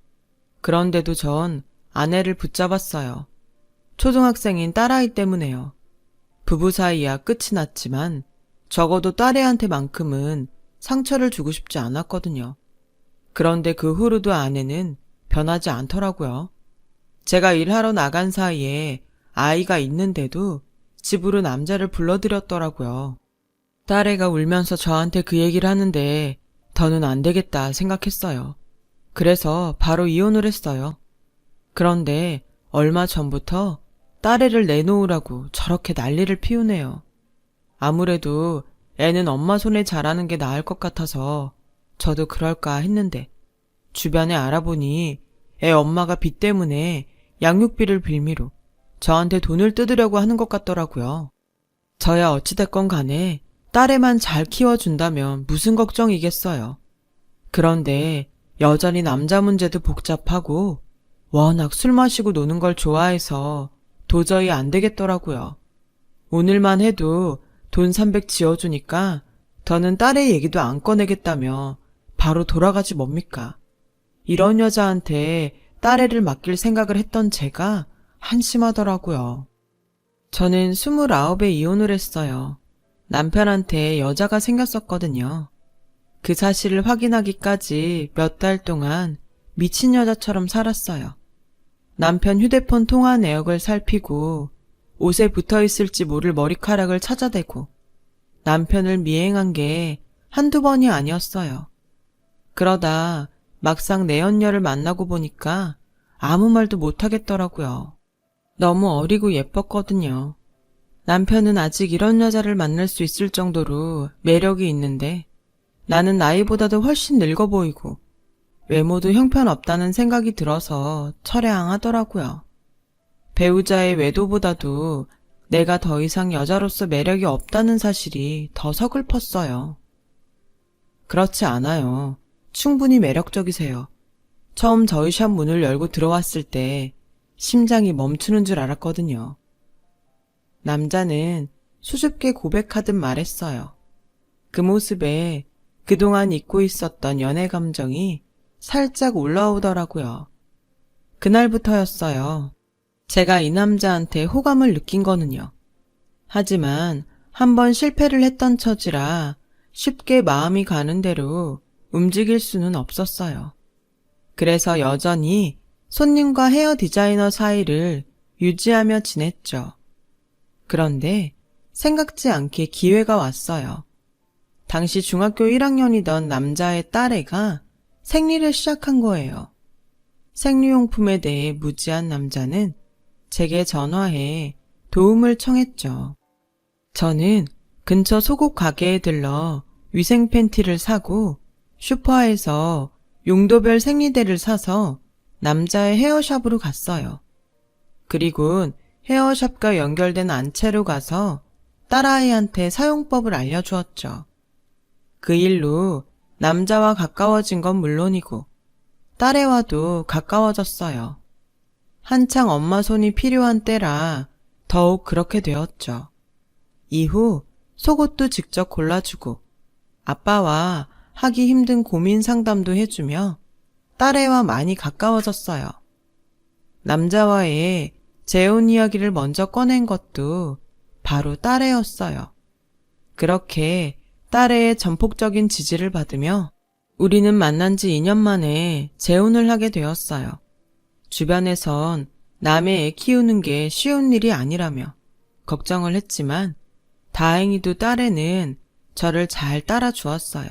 그런데도 전 아내를 붙잡았어요. 초등학생인 딸아이 때문에요. 부부 사이야 끝이 났지만 적어도 딸애한테만큼은 상처를 주고 싶지 않았거든요. 그런데 그 후로도 아내는 변하지 않더라고요. 제가 일하러 나간 사이에 아이가 있는데도 집으로 남자를 불러들였더라고요. 딸애가 울면서 저한테 그 얘기를 하는데 더는 안 되겠다 생각했어요. 그래서 바로 이혼을 했어요. 그런데 얼마 전부터 딸애를 내놓으라고 저렇게 난리를 피우네요. 아무래도 애는 엄마 손에 자라는 게 나을 것 같아서 저도 그럴까 했는데 주변에 알아보니 애 엄마가 빚 때문에 양육비를 빌미로 저한테 돈을 뜯으려고 하는 것 같더라고요. 저야 어찌됐건 간에 딸애만 잘 키워준다면 무슨 걱정이겠어요. 그런데 여전히 남자 문제도 복잡하고 워낙 술 마시고 노는 걸 좋아해서 도저히 안 되겠더라고요. 오늘만 해도 돈 300 지어주니까 더는 딸의 얘기도 안 꺼내겠다며 바로 돌아가지 뭡니까. 이런 여자한테 딸애를 맡길 생각을 했던 제가 한심하더라고요. 저는 29에 이혼을 했어요. 남편한테 여자가 생겼었거든요. 그 사실을 확인하기까지 몇 달 동안 미친 여자처럼 살았어요. 남편 휴대폰 통화 내역을 살피고 옷에 붙어있을지 모를 머리카락을 찾아대고 남편을 미행한 게 한두 번이 아니었어요. 그러다 막상 내연녀를 만나고 보니까 아무 말도 못하겠더라고요. 너무 어리고 예뻤거든요. 남편은 아직 이런 여자를 만날 수 있을 정도로 매력이 있는데 나는 나이보다도 훨씬 늙어 보이고 외모도 형편없다는 생각이 들어서 철회항하더라고요. 배우자의 외도보다도 내가 더 이상 여자로서 매력이 없다는 사실이 더 서글펐어요. 그렇지 않아요. 충분히 매력적이세요. 처음 저희 샵 문을 열고 들어왔을 때 심장이 멈추는 줄 알았거든요. 남자는 수줍게 고백하듯 말했어요. 그 모습에 그동안 잊고 있었던 연애 감정이 살짝 올라오더라고요. 그날부터였어요. 제가 이 남자한테 호감을 느낀 거는요. 하지만 한번 실패를 했던 처지라 쉽게 마음이 가는 대로 움직일 수는 없었어요. 그래서 여전히 손님과 헤어 디자이너 사이를 유지하며 지냈죠. 그런데 생각지 않게 기회가 왔어요. 당시 중학교 1학년이던 남자의 딸애가 생리를 시작한 거예요. 생리용품에 대해 무지한 남자는 제게 전화해 도움을 청했죠. 저는 근처 속옷 가게에 들러 위생 팬티를 사고 슈퍼에서 용도별 생리대를 사서 남자의 헤어샵으로 갔어요. 그리곤 헤어샵과 연결된 안채로 가서 딸아이한테 사용법을 알려주었죠. 그 일로 남자와 가까워진 건 물론이고 딸애와도 가까워졌어요. 한창 엄마 손이 필요한 때라 더욱 그렇게 되었죠. 이후 속옷도 직접 골라주고 아빠와 하기 힘든 고민 상담도 해주며 딸애와 많이 가까워졌어요. 남자와의 재혼 이야기를 먼저 꺼낸 것도 바로 딸애였어요. 그렇게 딸애의 전폭적인 지지를 받으며 우리는 만난 지 2년 만에 재혼을 하게 되었어요. 주변에선 남의 애 키우는 게 쉬운 일이 아니라며 걱정을 했지만 다행히도 딸애는 저를 잘 따라주었어요.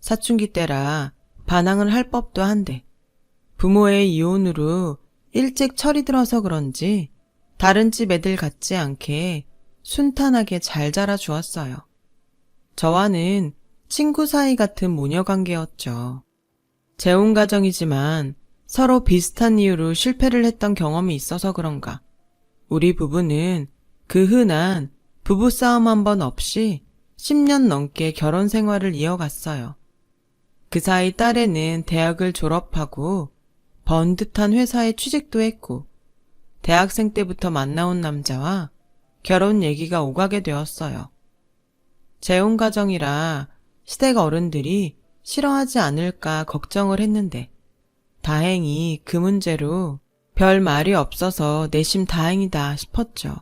사춘기 때라 반항을 할 법도 한데 부모의 이혼으로 일찍 철이 들어서 그런지 다른 집 애들 같지 않게 순탄하게 잘 자라주었어요. 저와는 친구 사이 같은 모녀 관계였죠. 재혼 가정이지만 서로 비슷한 이유로 실패를 했던 경험이 있어서 그런가 우리 부부는 그 흔한 부부싸움 한 번 없이 10년 넘게 결혼 생활을 이어갔어요. 그 사이 딸애는 대학을 졸업하고 번듯한 회사에 취직도 했고, 대학생 때부터 만나온 남자와 결혼 얘기가 오가게 되었어요. 재혼 가정이라 시댁 어른들이 싫어하지 않을까 걱정을 했는데, 다행히 그 문제로 별 말이 없어서 내심 다행이다 싶었죠.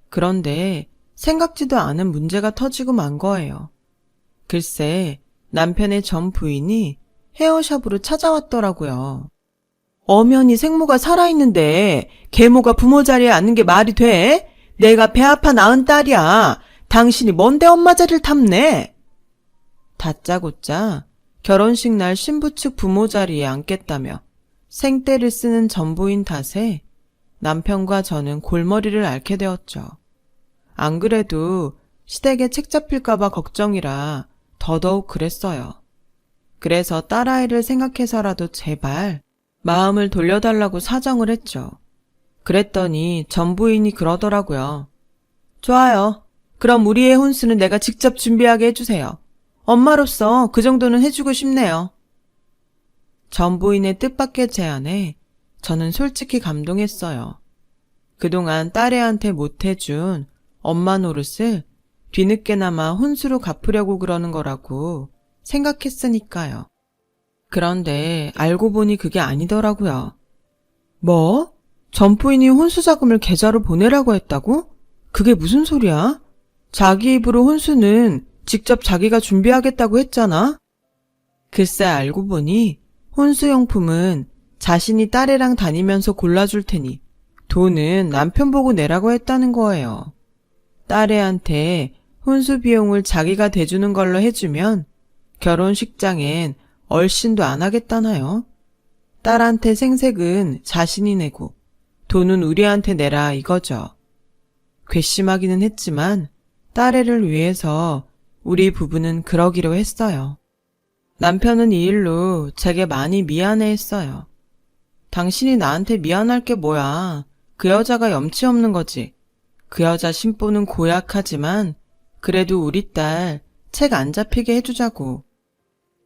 그런데 생각지도 않은 문제가 터지고 만 거예요. 글쎄, 남편의 전 부인이 헤어샵으로 찾아왔더라고요. 엄연히 생모가 살아있는데 계모가 부모 자리에 앉는 게 말이 돼? 내가 배 아파 낳은 딸이야. 당신이 뭔데 엄마 자리를 탐내? 다짜고짜 결혼식 날 신부 측 부모 자리에 앉겠다며 생떼를 쓰는 전부인 탓에 남편과 저는 골머리를 앓게 되었죠. 안 그래도 시댁에 책 잡힐까봐 걱정이라 더더욱 그랬어요. 그래서 딸아이를 생각해서라도 제발 마음을 돌려달라고 사정을 했죠. 그랬더니 전부인이 그러더라고요. 좋아요. 그럼 우리의 혼수는 내가 직접 준비하게 해주세요. 엄마로서 그 정도는 해주고 싶네요. 전부인의 뜻밖의 제안에 저는 솔직히 감동했어요. 그동안 딸애한테 못해준 엄마 노릇을 뒤늦게나마 혼수로 갚으려고 그러는 거라고 생각했으니까요. 그런데 알고 보니 그게 아니더라고요. 뭐? 전부인이 혼수 자금을 계좌로 보내라고 했다고? 그게 무슨 소리야? 자기 입으로 혼수는 직접 자기가 준비하겠다고 했잖아? 글쎄 알고 보니 혼수용품은 자신이 딸애랑 다니면서 골라줄 테니 돈은 남편 보고 내라고 했다는 거예요. 딸애한테 혼수 비용을 자기가 대주는 걸로 해주면 결혼식장엔 얼씬도 안 하겠다나요? 딸한테 생색은 자신이 내고 돈은 우리한테 내라 이거죠. 괘씸하기는 했지만 딸애를 위해서 우리 부부는 그러기로 했어요. 남편은 이 일로 제게 많이 미안해했어요. 당신이 나한테 미안할 게 뭐야. 그 여자가 염치 없는 거지. 그 여자 심보는 고약하지만 그래도 우리 딸 책 안 잡히게 해주자고.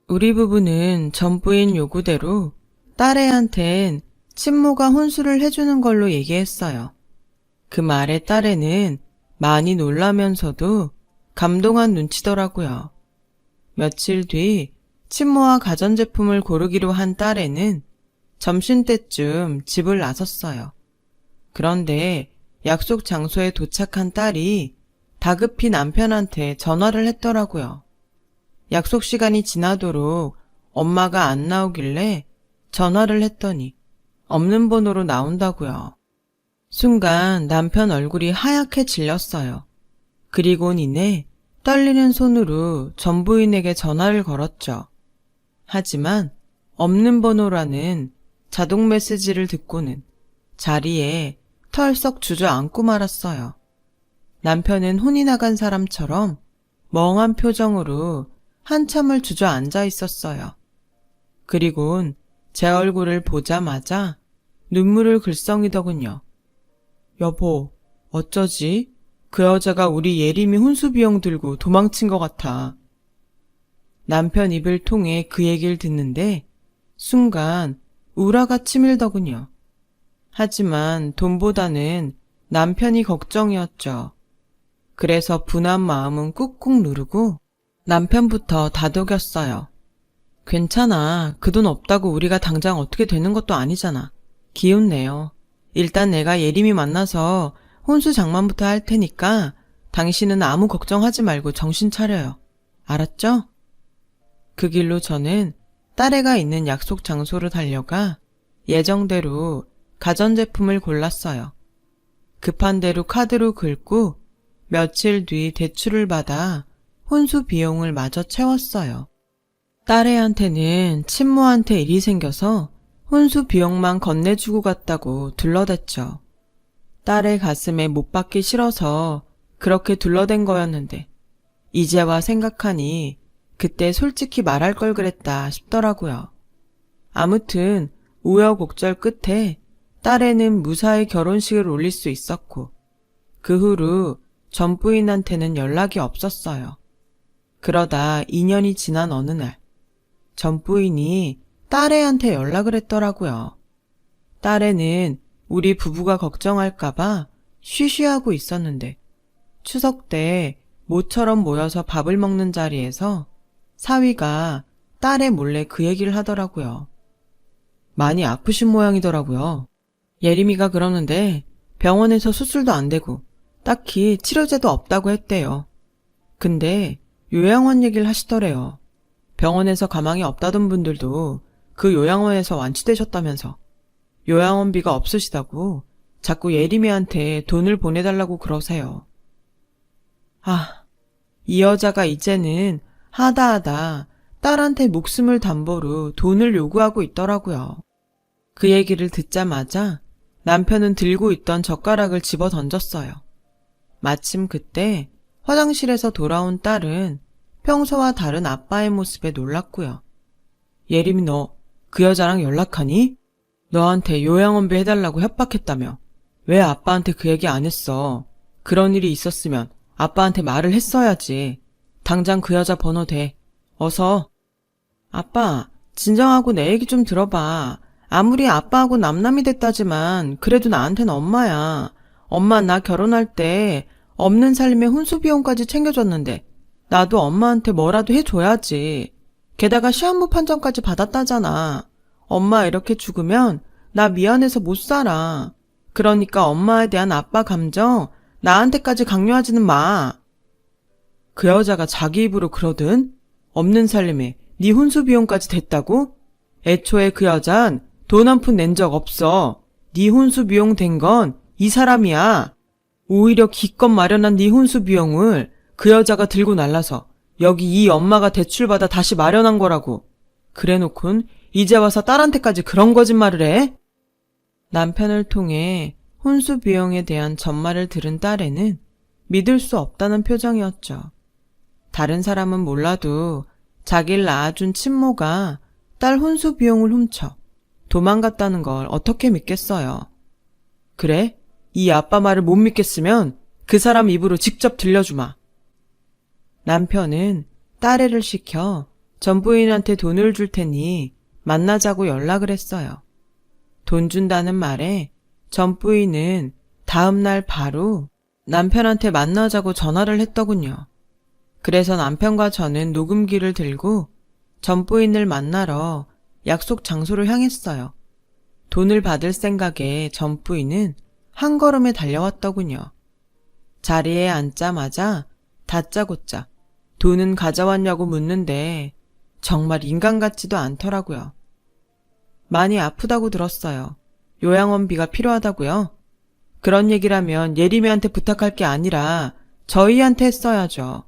우리 부부는 전부인 요구대로 딸애한텐 친모가 혼수를 해주는 걸로 얘기했어요. 그 말에 딸애는 많이 놀라면서도 감동한 눈치더라고요. 며칠 뒤 친모와 가전제품을 고르기로 한 딸애는 점심때쯤 집을 나섰어요. 그런데 약속 장소에 도착한 딸이 다급히 남편한테 전화를 했더라고요. 약속 시간이 지나도록 엄마가 안 나오길래 전화를 했더니 없는 번호로 나온다고요. 순간 남편 얼굴이 하얗게 질렸어요. 그리곤 이내 떨리는 손으로 전부인에게 전화를 걸었죠. 하지만 없는 번호라는 자동 메시지를 듣고는 자리에 털썩 주저앉고 말았어요. 남편은 혼이 나간 사람처럼 멍한 표정으로 한참을 주저앉아 있었어요. 그리곤 제 얼굴을 보자마자 눈물을 글썽이더군요. 여보, 어쩌지? 그 여자가 우리 예림이 혼수 비용 들고 도망친 것 같아. 남편 입을 통해 그 얘기를 듣는데 순간 우라가 치밀더군요. 하지만 돈보다는 남편이 걱정이었죠. 그래서 분한 마음은 꾹꾹 누르고 남편부터 다독였어요. 괜찮아. 그 돈 없다고 우리가 당장 어떻게 되는 것도 아니잖아. 기운 내요. 일단 내가 예림이 만나서 혼수 장만부터 할 테니까 당신은 아무 걱정하지 말고 정신 차려요. 알았죠? 그 길로 저는 딸애가 있는 약속 장소로 달려가 예정대로 가전제품을 골랐어요. 급한 대로 카드로 긁고 며칠 뒤 대출을 받아 혼수 비용을 마저 채웠어요. 딸애한테는 친모한테 일이 생겨서 혼수 비용만 건네주고 갔다고 둘러댔죠. 딸의 가슴에 못 박기 싫어서 그렇게 둘러댄 거였는데 이제와 생각하니 그때 솔직히 말할 걸 그랬다 싶더라고요. 아무튼 우여곡절 끝에 딸애는 무사히 결혼식을 올릴 수 있었고 그 후로 전 부인한테는 연락이 없었어요. 그러다 2년이 지난 어느 날, 전 부인이 딸애한테 연락을 했더라고요. 딸애는 우리 부부가 걱정할까봐 쉬쉬하고 있었는데 추석 때 모처럼 모여서 밥을 먹는 자리에서 사위가 딸애 몰래 그 얘기를 하더라고요. 많이 아프신 모양이더라고요. 예림이가 그러는데 병원에서 수술도 안 되고 딱히 치료제도 없다고 했대요. 근데 요양원 얘기를 하시더래요. 병원에서 가망이 없다던 분들도 그 요양원에서 완치되셨다면서 요양원비가 없으시다고 자꾸 예림이한테 돈을 보내달라고 그러세요. 이 여자가 이제는 하다하다 딸한테 목숨을 담보로 돈을 요구하고 있더라고요. 그 얘기를 듣자마자 남편은 들고 있던 젓가락을 집어 던졌어요. 마침 그때 화장실에서 돌아온 딸은 평소와 다른 아빠의 모습에 놀랐고요. 예림이 너 그 여자랑 연락하니? 너한테 요양원비 해달라고 협박했다며. 왜 아빠한테 그 얘기 안 했어? 그런 일이 있었으면 아빠한테 말을 했어야지. 당장 그 여자 번호 대. 어서. 아빠, 진정하고 내 얘기 좀 들어봐. 아무리 아빠하고 남남이 됐다지만 그래도 나한테는 엄마야. 엄마 나 결혼할 때 없는 살림에 혼수 비용까지 챙겨줬는데 나도 엄마한테 뭐라도 해줘야지. 게다가 시한부 판정까지 받았다잖아. 엄마 이렇게 죽으면 나 미안해서 못 살아. 그러니까 엄마에 대한 아빠 감정 나한테까지 강요하지는 마. 그 여자가 자기 입으로 그러든 없는 살림에 네 혼수 비용까지 됐다고? 애초에 그 여잔 돈 한 푼 낸 적 없어. 네 혼수 비용 된 건 이 사람이야. 오히려 기껏 마련한 네 혼수 비용을 그 여자가 들고 날라서 여기 이 엄마가 대출받아 다시 마련한 거라고. 그래놓곤 이제 와서 딸한테까지 그런 거짓말을 해? 남편을 통해 혼수 비용에 대한 전말을 들은 딸애는 믿을 수 없다는 표정이었죠. 다른 사람은 몰라도 자기를 낳아준 친모가 딸 혼수 비용을 훔쳐 도망갔다는 걸 어떻게 믿겠어요. 그래? 이 아빠 말을 못 믿겠으면 그 사람 입으로 직접 들려주마. 남편은 딸애를 시켜 전 부인한테 돈을 줄 테니 만나자고 연락을 했어요. 돈 준다는 말에 전 부인은 다음날 바로 남편한테 만나자고 전화를 했더군요. 그래서 남편과 저는 녹음기를 들고 전 부인을 만나러 약속 장소를 향했어요. 돈을 받을 생각에 전 부인은 한 걸음에 달려왔더군요. 자리에 앉자마자 다짜고짜 돈은 가져왔냐고 묻는데 정말 인간 같지도 않더라고요. 많이 아프다고 들었어요. 요양원비가 필요하다고요? 그런 얘기라면 예림이한테 부탁할 게 아니라 저희한테 했어야죠.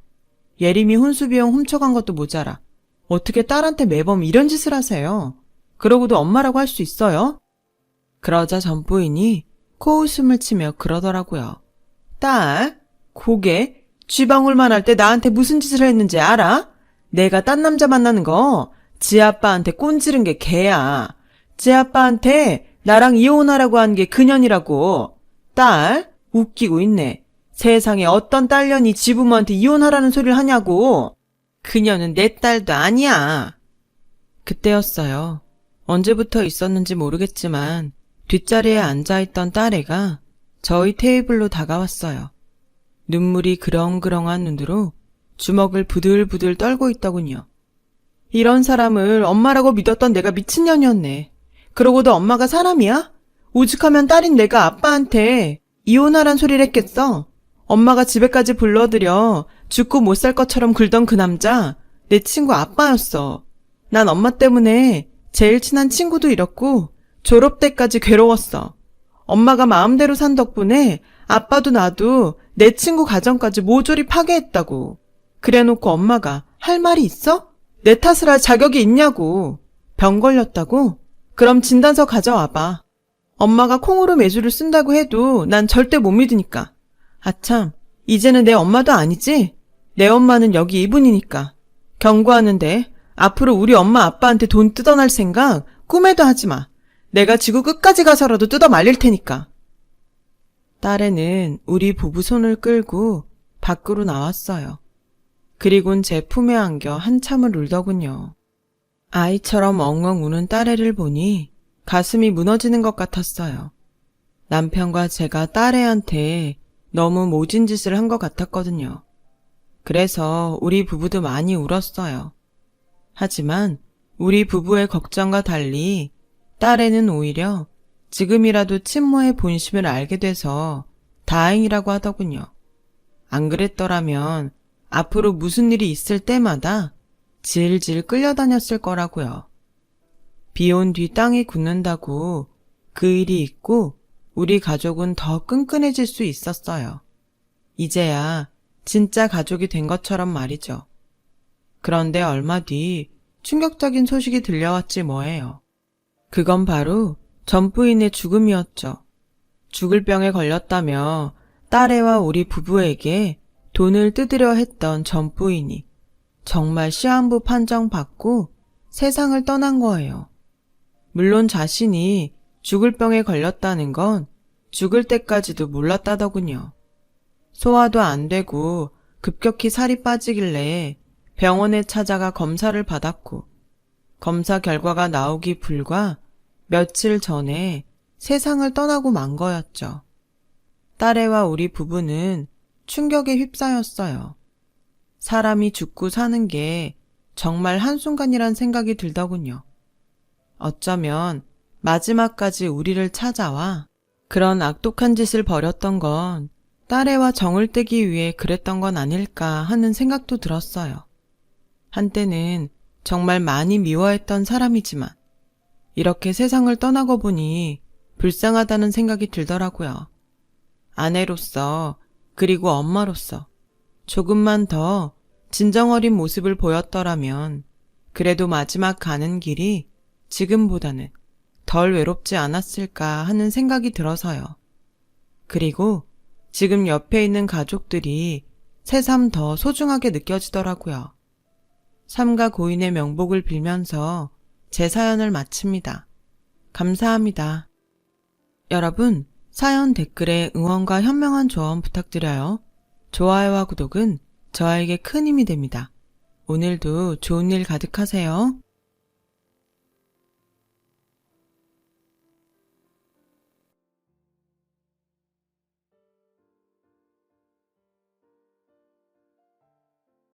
예림이 혼수비용 훔쳐간 것도 모자라 어떻게 딸한테 매번 이런 짓을 하세요? 그러고도 엄마라고 할 수 있어요? 그러자 전 부인이 코웃음을 치며 그러더라고요. 딸, 고개, 쥐방울만 할 때 나한테 무슨 짓을 했는지 알아? 내가 딴 남자 만나는 거 지 아빠한테 꼰지른 게 걔야. 지 아빠한테 나랑 이혼하라고 한 게 그년이라고. 딸, 웃기고 있네. 세상에 어떤 딸년이 지 부모한테 이혼하라는 소리를 하냐고. 그녀는 내 딸도 아니야. 그때였어요. 언제부터 있었는지 모르겠지만 뒷자리에 앉아있던 딸애가 저희 테이블로 다가왔어요. 눈물이 그렁그렁한 눈으로 주먹을 부들부들 떨고 있더군요. 이런 사람을 엄마라고 믿었던 내가 미친년이었네. 그러고도 엄마가 사람이야? 오죽하면 딸인 내가 아빠한테 이혼하란 소리를 했겠어. 엄마가 집에까지 불러들여 죽고 못 살 것처럼 굴던 그 남자 내 친구 아빠였어. 난 엄마 때문에 제일 친한 친구도 잃었고 졸업 때까지 괴로웠어. 엄마가 마음대로 산 덕분에 아빠도 나도 내 친구 가정까지 모조리 파괴했다고. 그래놓고 엄마가 할 말이 있어? 내 탓을 할 자격이 있냐고. 병 걸렸다고? 그럼 진단서 가져와봐. 엄마가 콩으로 매주를 쓴다고 해도 난 절대 못 믿으니까. 아참, 이제는 내 엄마도 아니지? 내 엄마는 여기 이분이니까. 경고하는데 앞으로 우리 엄마 아빠한테 돈 뜯어낼 생각 꿈에도 하지 마. 내가 지구 끝까지 가서라도 뜯어 말릴 테니까. 딸애는 우리 부부 손을 끌고 밖으로 나왔어요. 그리곤 제 품에 안겨 한참을 울더군요. 아이처럼 엉엉 우는 딸애를 보니 가슴이 무너지는 것 같았어요. 남편과 제가 딸애한테 너무 모진 짓을 한 것 같았거든요. 그래서 우리 부부도 많이 울었어요. 하지만 우리 부부의 걱정과 달리 딸애는 오히려 지금이라도 친모의 본심을 알게 돼서 다행이라고 하더군요. 안 그랬더라면 앞으로 무슨 일이 있을 때마다 질질 끌려다녔을 거라고요. 비 온 뒤 땅이 굳는다고 그 일이 있고 우리 가족은 더 끈끈해질 수 있었어요. 이제야 진짜 가족이 된 것처럼 말이죠. 그런데 얼마 뒤 충격적인 소식이 들려왔지 뭐예요. 그건 바로 전 부인의 죽음이었죠. 죽을 병에 걸렸다며 딸애와 우리 부부에게 돈을 뜯으려 했던 전 부인이 정말 시한부 판정받고 세상을 떠난 거예요. 물론 자신이 죽을 병에 걸렸다는 건 죽을 때까지도 몰랐다더군요. 소화도 안 되고 급격히 살이 빠지길래 병원에 찾아가 검사를 받았고 검사 결과가 나오기 불과 며칠 전에 세상을 떠나고 만 거였죠. 딸애와 우리 부부는 충격에 휩싸였어요. 사람이 죽고 사는 게 정말 한순간이란 생각이 들더군요. 어쩌면 마지막까지 우리를 찾아와 그런 악독한 짓을 벌였던 건 딸애와 정을 떼기 위해 그랬던 건 아닐까 하는 생각도 들었어요. 한때는 정말 많이 미워했던 사람이지만 이렇게 세상을 떠나고 보니 불쌍하다는 생각이 들더라고요. 아내로서 그리고 엄마로서 조금만 더 진정어린 모습을 보였더라면 그래도 마지막 가는 길이 지금보다는 덜 외롭지 않았을까 하는 생각이 들어서요. 그리고 지금 옆에 있는 가족들이 새삼 더 소중하게 느껴지더라고요. 삼가 고인의 명복을 빌면서 제 사연을 마칩니다. 감사합니다. 여러분, 사연 댓글에 응원과 현명한 조언 부탁드려요. 좋아요와 구독은 저에게 큰 힘이 됩니다. 오늘도 좋은 일 가득하세요.